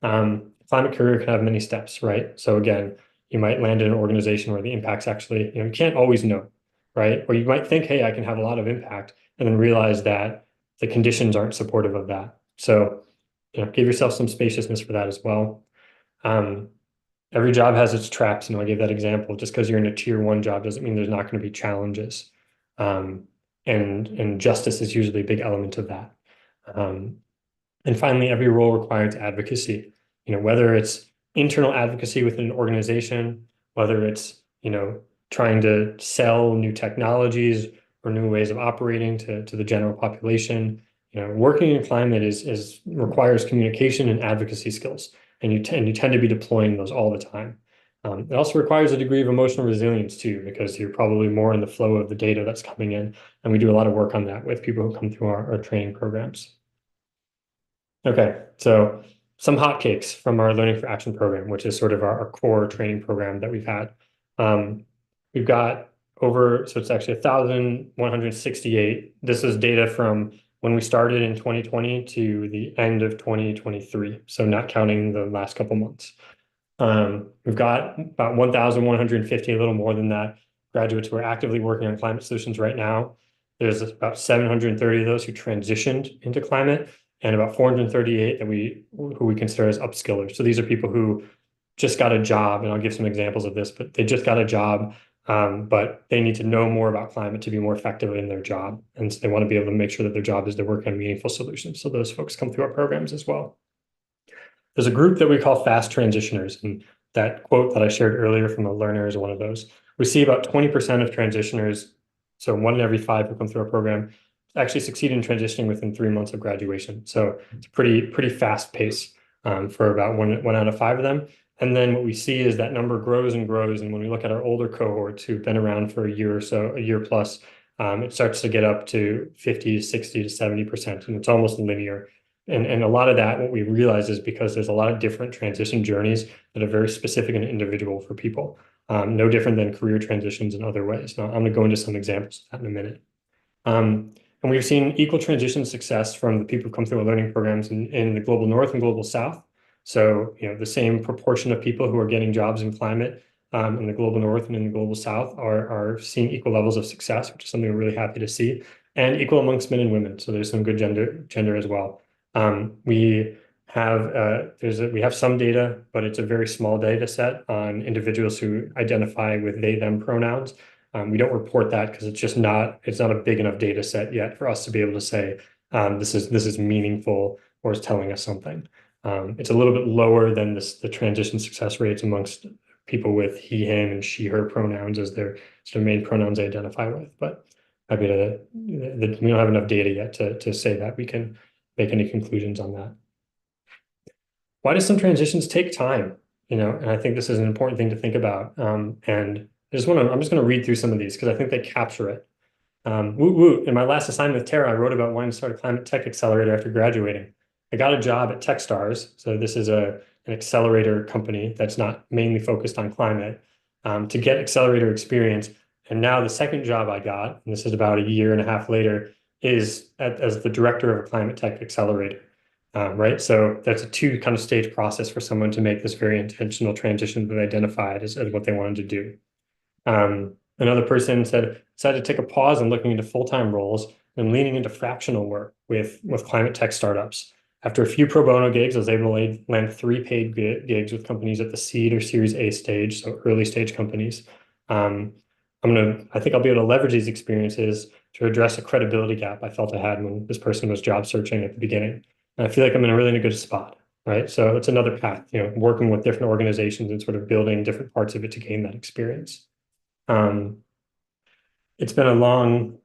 S1: Climate career can have many steps, right? So again, you might land in an organization where the impact's actually, you can't always know, right? Or you might think, hey, I can have a lot of impact, and then realize that the conditions aren't supportive of that. So, give yourself some spaciousness for that as well. Every job has its traps, and I gave that example. Just because you're in a tier one job doesn't mean there's not going to be challenges. And justice is usually a big element of that. And finally, every role requires advocacy. Whether it's internal advocacy within an organization, whether it's, trying to sell new technologies or new ways of operating to the general population. Working in climate requires communication and advocacy skills, and you tend to be deploying those all the time. It also requires a degree of emotional resilience too, because you're probably more in the flow of the data that's coming in, and we do a lot of work on that with people who come through our training programs. Okay, so some hotcakes from our Learning for Action program, which is sort of our core training program that we've had. We've got so it's actually 1,168. This is data from when we started in 2020 to the end of 2023, so not counting the last couple months. We've got about 1,150, a little more than that, graduates who are actively working on climate solutions right now. There's about 730 of those who transitioned into climate, and about 438 who we consider as upskillers. So these are people who just got a job, and I'll give some examples of this, but they just got a job, but they need to know more about climate to be more effective in their job. And so they want to be able to make sure that their job is they're working on meaningful solutions. So those folks come through our programs as well. There's a group that we call fast transitioners, and that quote that I shared earlier from a learner is one of those. We see about 20% of transitioners, so 1 in every 5 who come through our program, actually succeed in transitioning within 3 months of graduation. So it's pretty fast pace for about one out of 5 of them. And then what we see is that number grows and grows. And when we look at our older cohorts who've been around for a year or so, a year plus, it starts to get up to 50 to 60 to 70%, and it's almost linear. And a lot of that, what we realize is because there's a lot of different transition journeys that are very specific and individual for people, no different than career transitions in other ways. Now, I'm going to go into some examples of that in a minute. And we've seen equal transition success from the people who come through our learning programs in the global north and global south. So, the same proportion of people who are getting jobs in climate in the global north and in the global south are seeing equal levels of success, which is something we're really happy to see, and equal amongst men and women. So there's some good gender as well. We have some data, but it's a very small data set on individuals who identify with they, them pronouns. We don't report that because it's not a big enough data set yet for us to be able to say this is meaningful or is telling us something. It's a little bit lower than the transition success rates amongst people with he, him, and she, her pronouns as their sort of main pronouns they identify with. But happy to, we don't have enough data yet to say that we can make any conclusions on that. Why do some transitions take time? And I think this is an important thing to think about. And I'm just going to read through some of these because I think they capture it. Woot woot. In my last assignment with Terra, I wrote about wanting to start a climate tech accelerator after graduating. I got a job at Techstars. So this is an accelerator company that's not mainly focused on climate, to get accelerator experience. And now the second job I got, and this is about a year and a half later, is as the director of a climate tech accelerator. Right. So that's a two kind of stage process for someone to make this very intentional transition that they identified as what they wanted to do. Another person said, decided to take a pause and looking into full-time roles and leaning into fractional work with climate tech startups. After a few pro bono gigs, I was able to land 3 paid gigs with companies at the seed or Series A stage, so early stage companies. I think I'll be able to leverage these experiences to address a credibility gap I felt I had when this person was job searching at the beginning. And I feel like I'm in a good spot, right? So it's another path, working with different organizations and sort of building different parts of it to gain that experience. It's been a long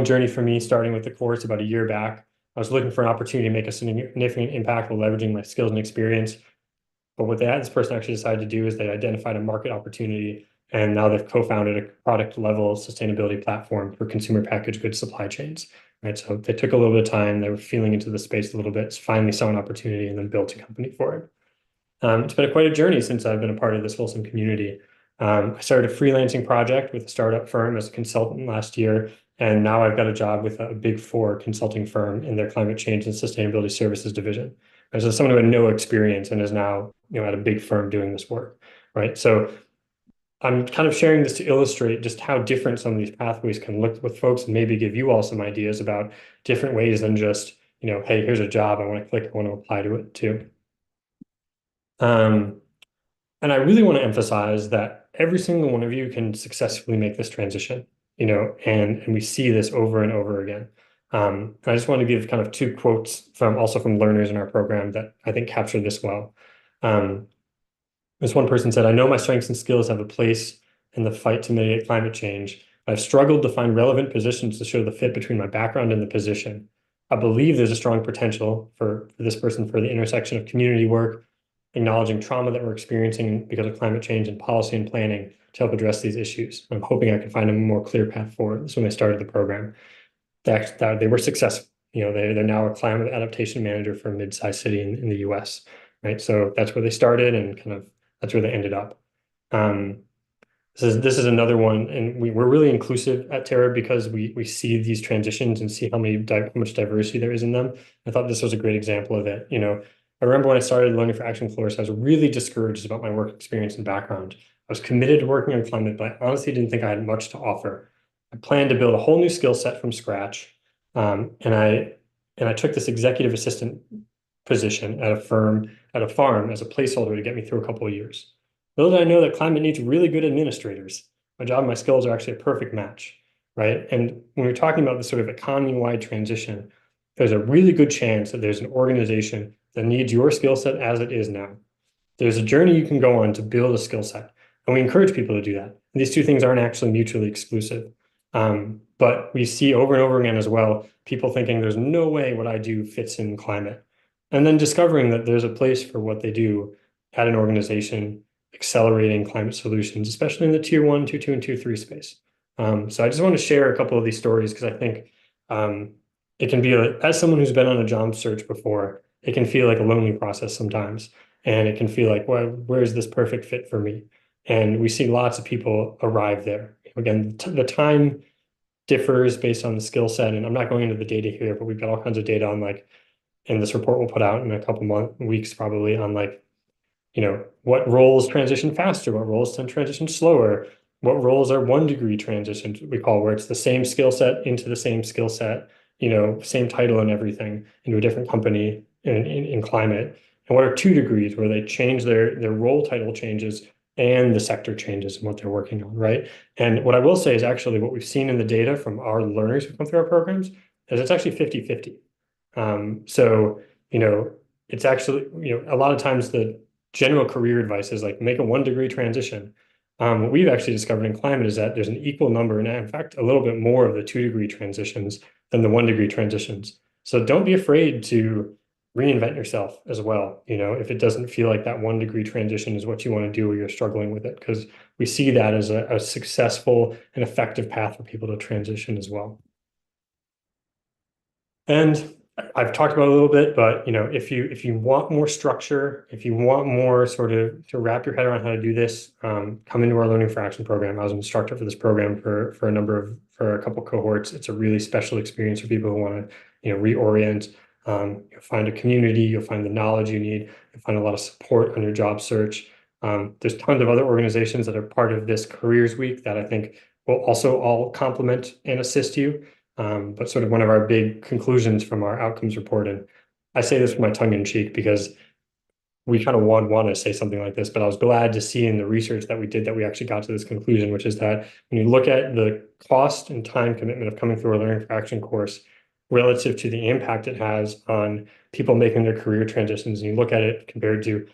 S1: journey for me, starting with the course about a year back. I was looking for an opportunity to make a significant impact while leveraging my skills and experience. But what this person actually decided to do is they identified a market opportunity, and now they've co-founded a product level sustainability platform for consumer packaged goods supply chains. Right. So they took a little bit of time, they were feeling into the space a little bit, finally saw an opportunity and then built a company for it. It's been quite a journey since I've been a part of this wholesome community. I started a freelancing project with a startup firm as a consultant last year, and now I've got a job with a Big Four consulting firm in their climate change and sustainability services division. And so someone who had no experience and is now, at a big firm doing this work, right? So I'm kind of sharing this to illustrate just how different some of these pathways can look with folks and maybe give you all some ideas about different ways than just, hey, here's a job, I want to click, I want to apply to it too. And I really want to emphasize that every single one of you can successfully make this transition, and we see this over and over again. And I just want to give kind of 2 quotes from learners in our program that I think capture this well. This one person said, I know my strengths and skills have a place in the fight to mitigate climate change. I've struggled to find relevant positions to show the fit between my background and the position. I believe there's a strong potential for this person for the intersection of community work, acknowledging trauma that we're experiencing because of climate change and policy and planning to help address these issues. I'm hoping I can find a more clear path forward. That's when I started the program. They were successful. They're now a climate adaptation manager for a mid-sized city in the US, right? So that's where they started and kind of that's where they ended up. This is another one, and we're really inclusive at Terra because we see these transitions and see how much diversity there is in them. I thought this was a great example of it. I remember when I started Learning for Action Flourish, I was really discouraged about my work experience and background. I was committed to working on climate, but I honestly didn't think I had much to offer. I planned to build a whole new skill set from scratch, and I took this executive assistant position at a farm as a placeholder to get me through a couple of years. Little did I know that climate needs really good administrators. My job and my skills are actually a perfect match, right? And when we're talking about this sort of economy-wide transition, there's a really good chance that there's an organization that needs your skill set as it is now. There's a journey you can go on to build a skill set, and we encourage people to do that. And these 2 things aren't actually mutually exclusive. But we see over and over again as well, people thinking there's no way what I do fits in climate. And then discovering that there's a place for what they do at an organization accelerating climate solutions, especially in the tier 1, tier 2, and tier 3 space. So I just want to share a couple of these stories because I think it can be, as someone who's been on a job search before, it can feel like a lonely process sometimes. And it can feel like, well, where's this perfect fit for me? And we see lots of people arrive there. Again, the time differs based on the skill set. And I'm not going into the data here, but we've got all kinds of data on in this report we'll put out in a couple weeks probably on what roles transition faster, what roles tend to transition slower, what roles are 1 degree transitions we call, where it's the same skill set into the same skill set, same title and everything into a different company in climate. And what are 2 degrees where they change their role title changes and the sector changes and what they're working on, right? And what I will say is actually what we've seen in the data from our learners who come through our programs is it's actually 50-50. So, it's actually, a lot of times the general career advice is like make a 1 degree transition. What we've actually discovered in climate is that there's an equal number, and in fact, a little bit more of the 2 degree transitions than the 1 degree transitions. So don't be afraid to reinvent yourself as well. If it doesn't feel like that 1 degree transition is what you want to do or you're struggling with it, because we see that as a successful and effective path for people to transition as well. And I've talked about it a little bit, but if you want more structure, if you want more sort of to wrap your head around how to do this, come into our Learning for Action program. I was an instructor for this program for a couple cohorts. It's a really special experience for people who want to, reorient. You'll find a community, you'll find the knowledge you need, you'll find a lot of support on your job search. There's tons of other organizations that are part of this Careers Week that I think will also all complement and assist you. But sort of one of our big conclusions from our outcomes report, and I say this with my tongue in cheek because we kind of want to say something like this, but I was glad to see in the research that we did that we actually got to this conclusion, which is that when you look at the cost and time commitment of coming through a Learning for Action course relative to the impact it has on people making their career transitions, and you look at it compared to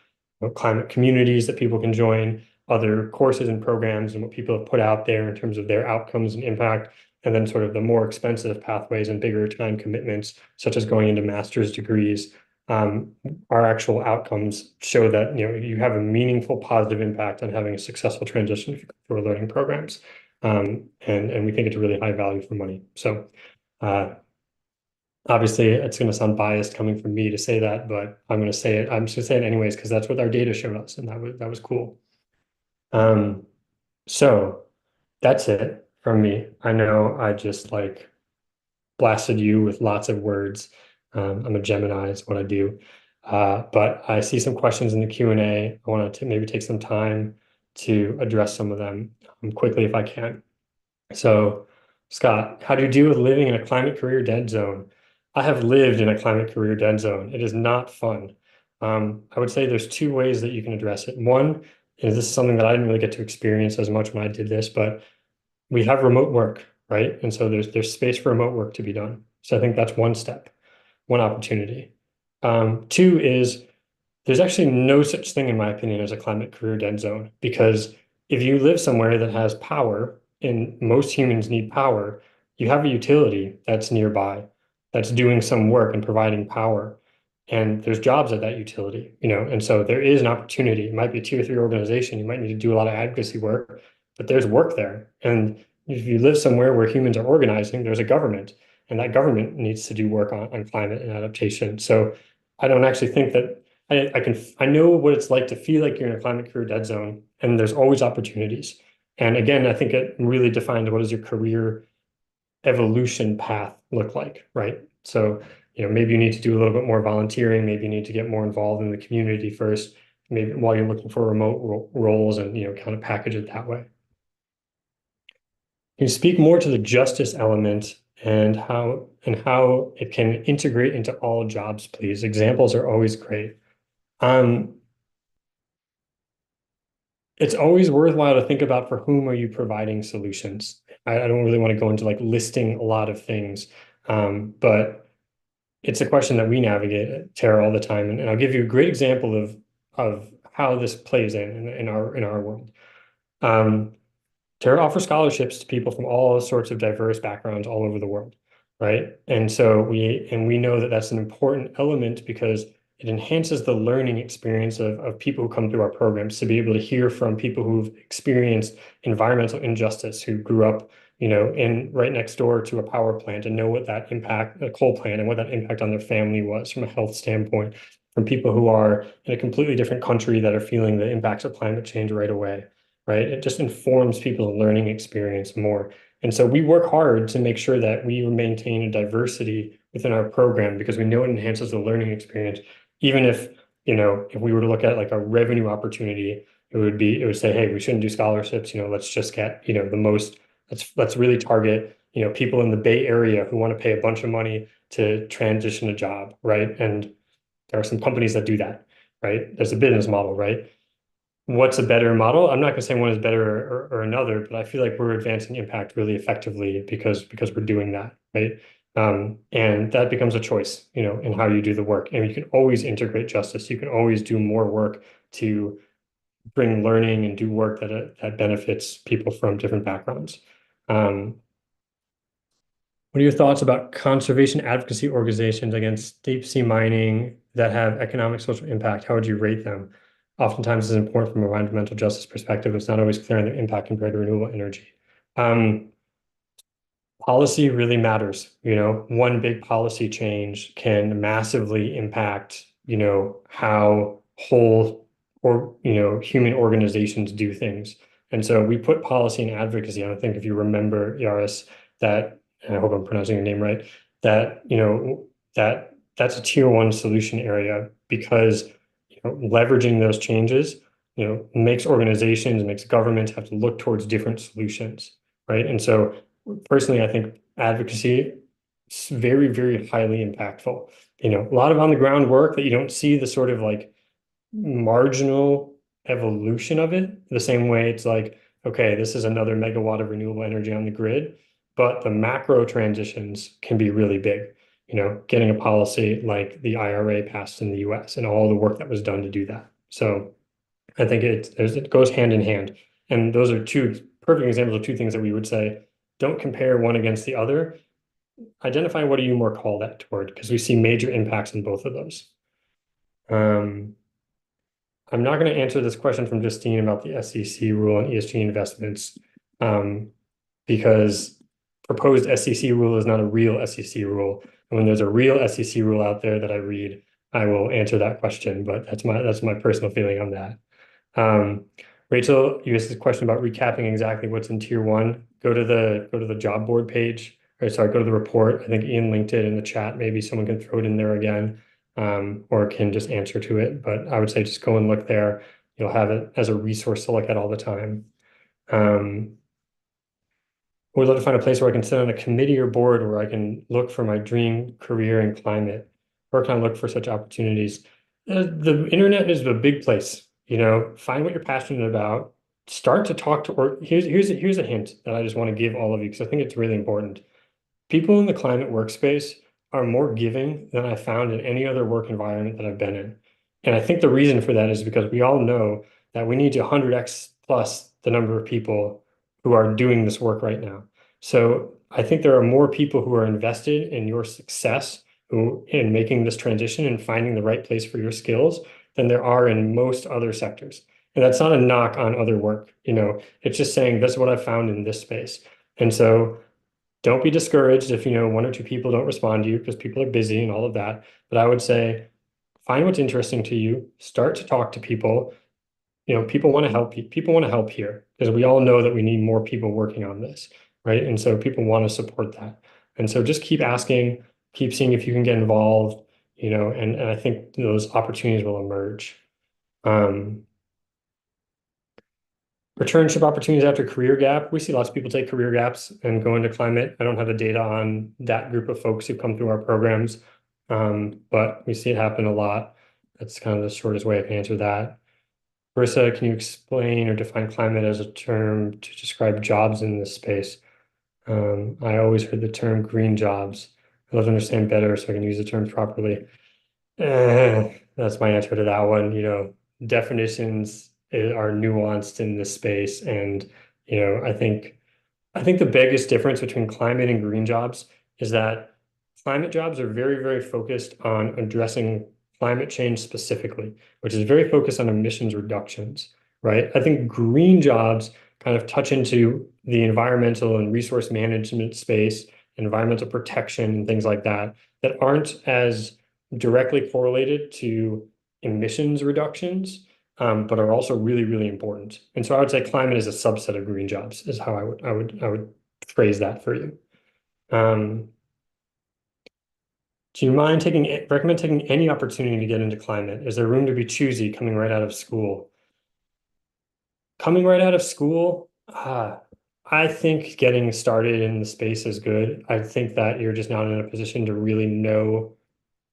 S1: climate communities that people can join, other courses and programs, and what people have put out there in terms of their outcomes and impact, and then sort of the more expensive pathways and bigger time commitments, such as going into master's degrees, our actual outcomes show that you have a meaningful positive impact on having a successful transition through learning programs, and we think it's really high value for money. So obviously, it's going to sound biased coming from me to say that, but I'm going to say it. I'm just going to say it anyways because that's what our data showed us, and that was cool. So that's it from me. I know I just like blasted you with lots of words. I'm a Gemini, is what I do. But I see some questions in the Q&A. I want to maybe take some time to address some of them quickly if I can. So, Scott, how do you deal with living in a climate career dead zone? I have lived in a climate career dead zone. It is not fun. I would say there's two ways that you can address it. One is this is something that I didn't really get to experience as much when I did this, but we have remote work, right? And so there's space for remote work to be done. So I think that's one step, one opportunity. Two is there's actually no such thing, in my opinion, as a climate career dead zone, because if you live somewhere that has power, and most humans need power, you have a utility that's nearby that's doing some work and providing power. And there's jobs at that utility, and so there is an opportunity. It might be a tier 3 organization. You might need to do a lot of advocacy work, but there's work there. And if you live somewhere where humans are organizing, there's a government, and that government needs to do work on climate and adaptation. So I don't actually think that I know what it's like to feel like you're in a climate career dead zone, and there's always opportunities. And again, I think it really defines what does your career evolution path look like, right? So, maybe you need to do a little bit more volunteering, maybe you need to get more involved in the community first, maybe while you're looking for remote roles and, kind of package it that way. Can you speak more to the justice element and how it can integrate into all jobs, please? Examples are always great. It's always worthwhile to think about for whom are you providing solutions. I don't really want to go into like listing a lot of things, but it's a question that we navigate at Terra all the time. And I'll give you a great example of how this plays in our world. Terra offers scholarships to people from all sorts of diverse backgrounds all over the world, right? And so we know that that's an important element because it enhances the learning experience of people who come through our programs to be able to hear from people who've experienced environmental injustice, who grew up, in right next door to a power plant and know what that impact, a coal plant, and what that impact on their family was from a health standpoint, from people who are in a completely different country that are feeling the impacts of climate change right away, right? It just informs people's learning experience more. And so we work hard to make sure that we maintain a diversity within our program because we know it enhances the learning experience. Even if, if we were to look at like a revenue opportunity, it would say, hey, we shouldn't do scholarships, let's just get, the most, let's really target, people in the Bay Area who want to pay a bunch of money to transition a job, right? And there are some companies that do that, right? There's a business model, right? What's a better model? I'm not going to say one is better or another, but I feel like we're advancing impact really effectively because we're doing that, right? And that becomes a choice, in how you do the work. And you can always integrate justice. You can always do more work to bring learning and do work that benefits people from different backgrounds. What are your thoughts about conservation advocacy organizations against deep sea mining that have economic social impact? How would you rate them? Oftentimes, it's important from an environmental justice perspective. It's not always clear on their impact compared to renewable energy. Policy really matters. One big policy change can massively impact, how whole or, human organizations do things. And so we put policy and advocacy. I think if you remember, Yaris, that, and I hope I'm pronouncing your name right, that, that's a tier one solution area because, leveraging those changes, makes organizations, makes governments have to look towards different solutions, right? And so personally, I think advocacy is very, very highly impactful. A lot of on the ground work that you don't see the sort of like marginal evolution of it, the same way it's like, okay, this is another megawatt of renewable energy on the grid, but the macro transitions can be really big. Getting a policy like the IRA passed in the US and all the work that was done to do that. So I think it goes hand in hand. And those are two perfect examples of two things that we would say, don't compare one against the other. Identify what are you more called at toward, because we see major impacts in both of those. I'm not going to answer this question from Justine about the SEC rule on ESG investments, because proposed SEC rule is not a real SEC rule. And when there's a real SEC rule out there that I read, I will answer that question, but that's my personal feeling on that. Rachel, you asked a question about recapping exactly what's in tier one. Go to the job board page, or sorry, go to the report. I think Ian linked it in the chat. Maybe someone can throw it in there again, or can just answer to it. But I would say just go and look there. You'll have it as a resource to look at all the time. Would love to find a place where I can sit on a committee or board where I can look for my dream career in climate. Where can I look for such opportunities? The internet is a big place. Find what you're passionate about. Start to talk to, or here's a hint that I just want to give all of you because I think it's really important. People in the climate workspace are more giving than I found in any other work environment that I've been in. And I think the reason for that is because we all know that we need to 100x plus the number of people who are doing this work right now. So I think there are more people who are invested in your success in making this transition and finding the right place for your skills than there are in most other sectors. And that's not a knock on other work. It's just saying that's what I found in this space. And so don't be discouraged if, one or two people don't respond to you because people are busy and all of that. But I would say find what's interesting to you, start to talk to people. People want to help you. People want to help here because we all know that we need more people working on this, right? And so people want to support that. And so just keep asking, keep seeing if you can get involved, and I think those opportunities will emerge. Returnship opportunities after career gap. We see lots of people take career gaps and go into climate. I don't have the data on that group of folks who come through our programs, but we see it happen a lot. That's kind of the shortest way I can answer that. Marissa, can you explain or define climate as a term to describe jobs in this space? I always heard the term green jobs. I'd love to understand better so I can use the term properly. That's my answer to that one. Definitions are nuanced in this space. And, I think the biggest difference between climate and green jobs is that climate jobs are very, very focused on addressing climate change specifically, which is very focused on emissions reductions, right? I think green jobs kind of touch into the environmental and resource management space, environmental protection and things like that aren't as directly correlated to emissions reductions, but are also really, really important. And so I would say climate is a subset of green jobs is how I would phrase that for you. Do you recommend taking any opportunity to get into climate? Is there room to be choosy coming right out of school? Coming right out of school, I think getting started in the space is good. I think that you're just not in a position to really know.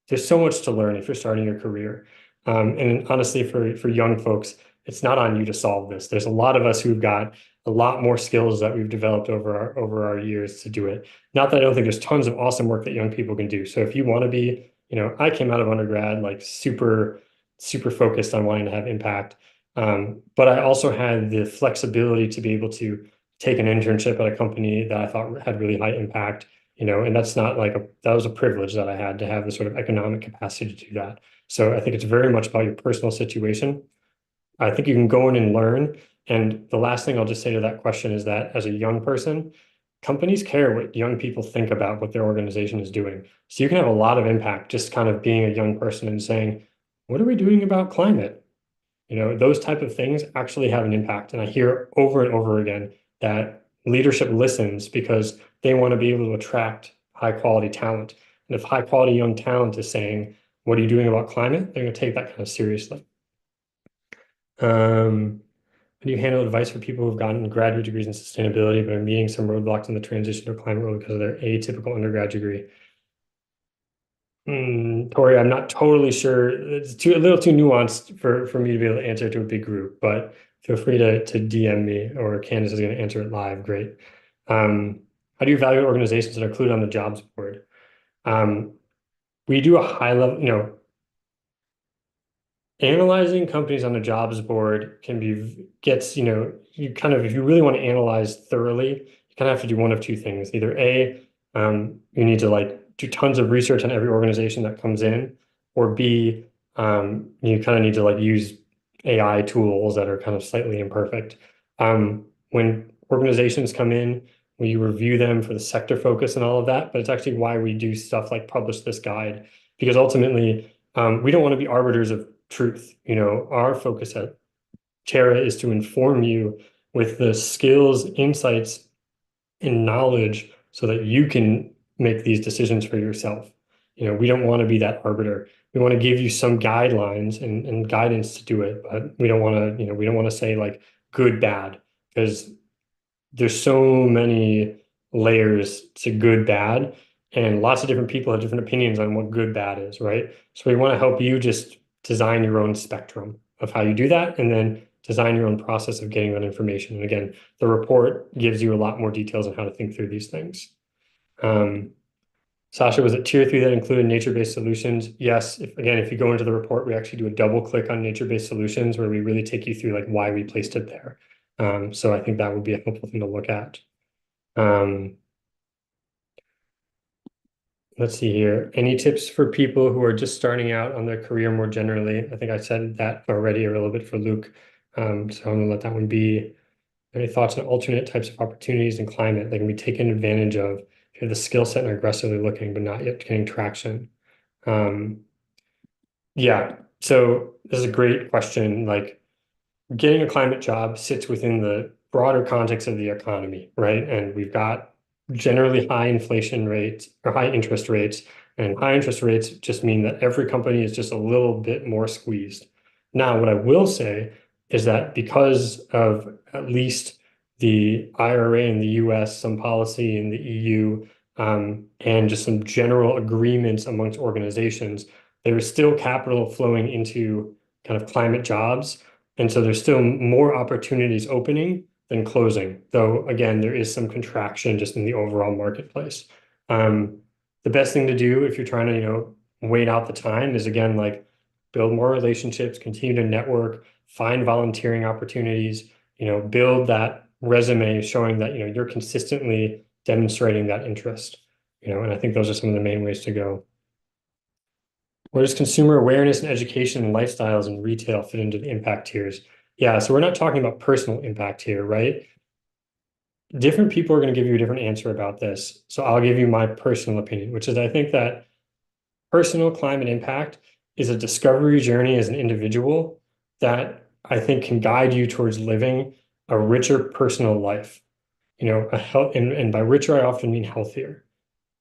S1: There's so much to learn if you're starting your career. And honestly, for young folks, it's not on you to solve this. There's a lot of us who've got a lot more skills that we've developed over our years to do it. Not that I don't think there's tons of awesome work that young people can do. So if you want to be, I came out of undergrad like super super focused on wanting to have impact. But I also had the flexibility to be able to take an internship at a company that I thought had really high impact, and that's not like that was a privilege that I had to have the sort of economic capacity to do that. So I think it's very much about your personal situation. I think you can go in and learn. And the last thing I'll just say to that question is that as a young person, companies care what young people think about what their organization is doing. So you can have a lot of impact just kind of being a young person and saying, what are we doing about climate? Those type of things actually have an impact. And I hear over and over again that leadership listens because they want to be able to attract high quality talent. And if high quality young talent is saying, what are you doing about climate? They're going to take that kind of seriously. How do you handle advice for people who've gotten graduate degrees in sustainability but are meeting some roadblocks in the transition to a climate role because of their atypical undergrad degree? Tori, I'm not totally sure. It's a little too nuanced for me to be able to answer to a big group, but feel free to DM me, or Candace is going to answer it live. Great. How do you evaluate organizations that are included on the jobs board? We do a high level, analyzing companies on the jobs board gets, you kind of, if you really want to analyze thoroughly, you kind of have to do one of two things. Either A, you need to like do tons of research on every organization that comes in, or B, you kind of need to like use AI tools that are kind of slightly imperfect. When organizations come in, we review them for the sector focus and all of that, but it's actually why we do stuff like publish this guide, because ultimately, we don't want to be arbiters of truth. Our focus at Terra is to inform you with the skills, insights, and knowledge so that you can make these decisions for yourself. We don't want to be that arbiter. We want to give you some guidelines and guidance to do it, but we don't want to, we don't want to say like good, bad, because there's so many layers to good, bad, and lots of different people have different opinions on what good, bad is, right? So we want to help you just design your own spectrum of how you do that, and then design your own process of getting that information. And again, the report gives you a lot more details on how to think through these things. Sasha, was it tier 3 that included nature-based solutions? Yes. If you go into the report, we actually do a double click on nature-based solutions where we really take you through like why we placed it there. So I think that would be a helpful thing to look at. Let's see here. Any tips for people who are just starting out on their career more generally? I think I said that already a little bit for Luke. So I'm going to let that one be. Any thoughts on alternate types of opportunities in climate that can be taken advantage of if you have the skill set and are aggressively looking, but not yet getting traction? Yeah, so this is a great question. Like, getting a climate job sits within the broader context of the economy, right? And we've got generally high inflation rates or high interest rates. And high interest rates just mean that every company is just a little bit more squeezed. Now, what I will say is that because of at least the IRA in the US, some policy in the EU, and just some general agreements amongst organizations, there is still capital flowing into kind of climate jobs. And so there's still more opportunities opening than closing, though again, there is some contraction just in the overall marketplace. The best thing to do if you're trying to, wait out the time is again, like build more relationships, continue to network, find volunteering opportunities, build that resume showing that, you're consistently demonstrating that interest, and I think those are some of the main ways to go. Where does consumer awareness and education and lifestyles and retail fit into the impact tiers? Yeah, so we're not talking about personal impact here, right? Different people are going to give you a different answer about this. So I'll give you my personal opinion, which is I think that personal climate impact is a discovery journey as an individual that I think can guide you towards living a richer personal life. A health, and by richer, I often mean healthier.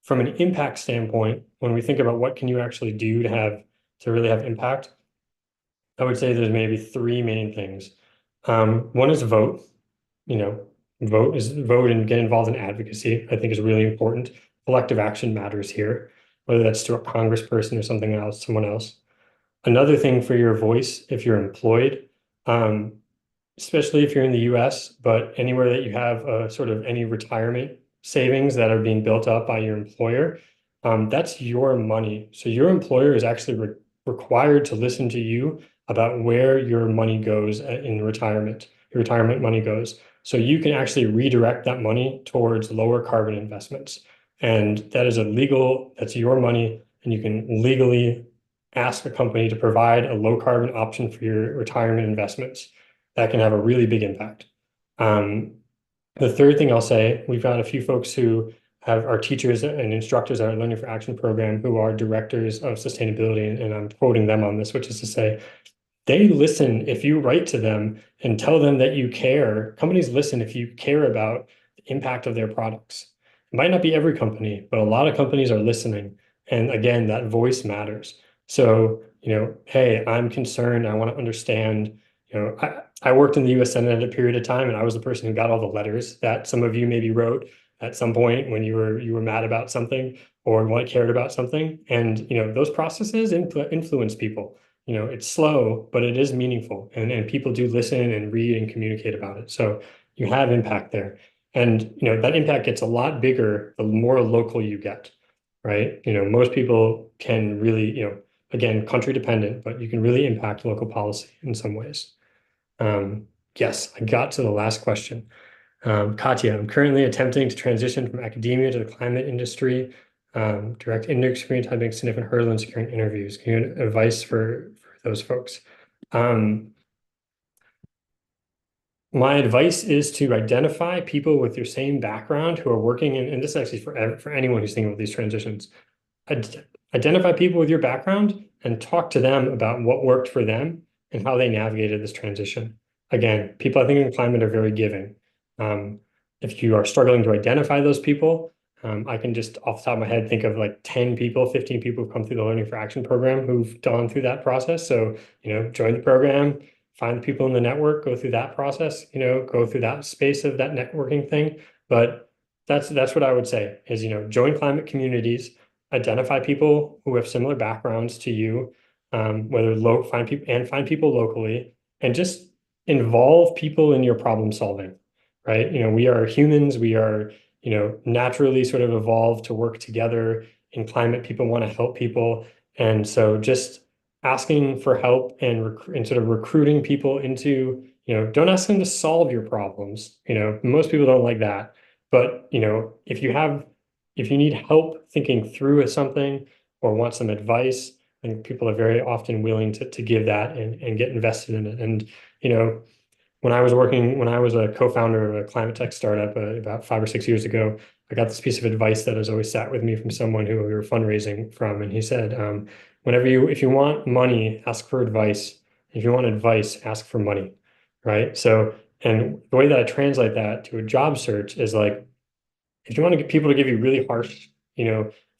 S1: From an impact standpoint, when we think about what can you actually do to really have impact, I would say there's maybe three main things. One is vote. Vote and get involved in advocacy. I think is really important. Collective action matters here, whether that's to a congressperson or something else, someone else. Another thing for your voice, if you're employed, especially if you're in the US, but anywhere that you have sort of any retirement savings that are being built up by your employer, that's your money. So your employer is actually required to listen to you about where your money goes in retirement, your retirement money goes. So you can actually redirect that money towards lower carbon investments. And that is that's your money, and you can legally ask a company to provide a low carbon option for your retirement investments. That can have a really big impact. Um, the third thing I'll say, we've got a few folks who are teachers and instructors at our Learning for Action program who are directors of sustainability, and I'm quoting them on this, which is to say, they listen if you write to them and tell them that you care. Companies listen if you care about the impact of their products. It might not be every company, but a lot of companies are listening. And again, that voice matters. So, hey, I'm concerned. I want to understand. I worked in the US Senate at a period of time, and I was the person who got all the letters that some of you maybe wrote at some point when you were mad about something or cared about something. And those processes influence people. It's slow, but it is meaningful, and people do listen and read and communicate about it. So you have impact there. And that impact gets a lot bigger the more local you get, right? Most people can really, again, country dependent, but you can really impact local policy in some ways. Um, yes, I got to the last question. Katya, I'm currently attempting to transition from academia to the climate industry. Direct industry experience having significant hurdle in securing interviews. Can you give advice for those folks? My advice is to identify people with your same background who are working in, and this is actually for anyone who's thinking about these transitions. Identify people with your background and talk to them about what worked for them and how they navigated this transition. Again, people I think in climate are very giving. If you are struggling to identify those people, I can just off the top of my head think of like 10 people, 15 people who've come through the Learning for Action program who've gone through that process. So, join the program, find the people in the network, go through that process, go through that space of that networking thing. But that's what I would say is, join climate communities, identify people who have similar backgrounds to you, find people locally, and just involve people in your problem solving, right? We are humans. We are, naturally sort of evolved to work together. In climate, people want to help people. And so just asking for help and sort of recruiting people into, don't ask them to solve your problems. Most people don't like that. But, if you need help thinking through something or want some advice, I think people are very often willing to give that and get invested in it. And, when I was a co-founder of a climate tech startup about 5 or 6 years ago, I got this piece of advice that has always sat with me from someone who we were fundraising from. And he said, if you want money, ask for advice. If you want advice, ask for money, right? So, and the way that I translate that to a job search is like, if you want to get people to give you really harsh,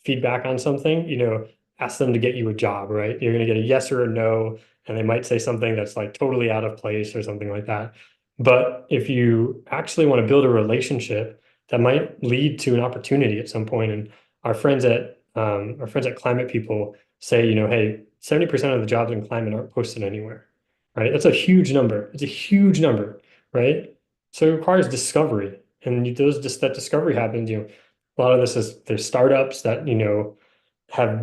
S1: feedback on something, ask them to get you a job, right? You're going to get a yes or a no, and they might say something that's like totally out of place or something like that. But if you actually want to build a relationship, that might lead to an opportunity at some point. And our friends at Climate People say, hey, 70% of the jobs in climate aren't posted anywhere, right? That's a huge number. It's a huge number, right? So it requires discovery. And that discovery happens, a lot of this is there's startups that,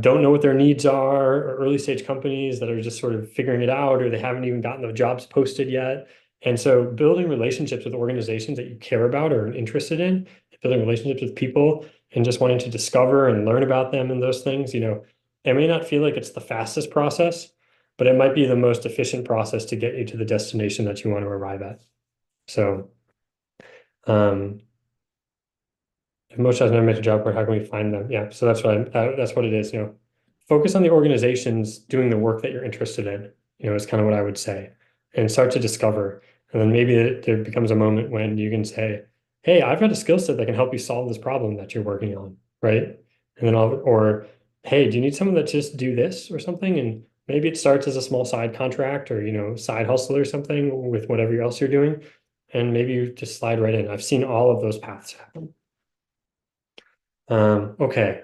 S1: don't know what their needs are, or early stage companies that are just sort of figuring it out, or they haven't even gotten the jobs posted yet. And so building relationships with organizations that you care about or are interested in, building relationships with people and just wanting to discover and learn about them and those things, it may not feel like it's the fastest process, but it might be the most efficient process to get you to the destination that you want to arrive at. So, um, if Moshe has never made a job board, how can we find them? Yeah, so that's what it is. Focus on the organizations doing the work that you're interested in. Is kind of what I would say, and start to discover. And then maybe there becomes a moment when you can say, "Hey, I've got a skill set that can help you solve this problem that you're working on," right? And then or, "Hey, do you need someone that just do this or something?" And maybe it starts as a small side contract or side hustle or something with whatever else you're doing, and maybe you just slide right in. I've seen all of those paths happen. Okay,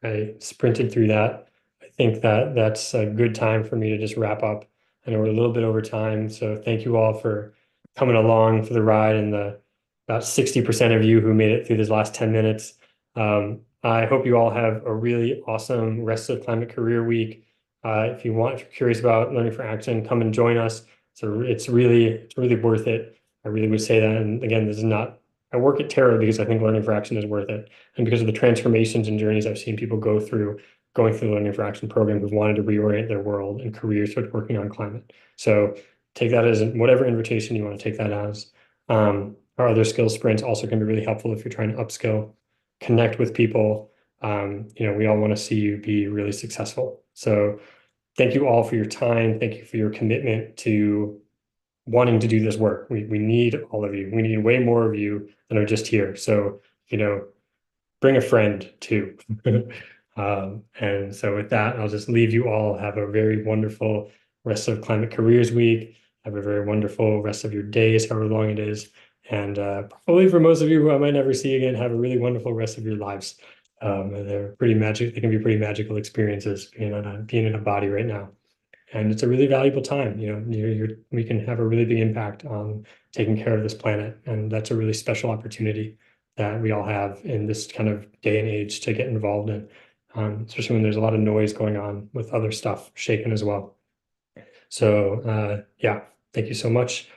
S1: I sprinted through that. I think that that's a good time for me to just wrap up. I know we're a little bit over time, so thank you all for coming along for the ride and the about 60% of you who made it through this last 10 minutes. I hope you all have a really awesome rest of Climate Career Week. If you're curious about learning for action, come and join us. So it's really worth it. I really would say that. And again, this is not, I work at Terra because I think learning for action is worth it. And because of the transformations and journeys I've seen people go through going through the learning for action program who've wanted to reorient their world and careers towards working on climate. So take that as whatever invitation you want to take that as. Our other skills sprints also can be really helpful if you're trying to upskill, connect with people. We all want to see you be really successful. So thank you all for your time. Thank you for your commitment to wanting to do this work. We need all of you. We need way more of you than are just here. So, bring a friend too. And so with that, I'll just leave you all. Have a very wonderful rest of Climate Careers Week. Have a very wonderful rest of your days, however long it is. And probably for most of you who I might never see again, have a really wonderful rest of your lives. They're pretty magic. They can be pretty magical experiences being in a body right now. And it's a really valuable time. We can have a really big impact on taking care of this planet. And that's a really special opportunity that we all have in this kind of day and age to get involved in, especially when there's a lot of noise going on with other stuff shaken as well. So yeah, thank you so much.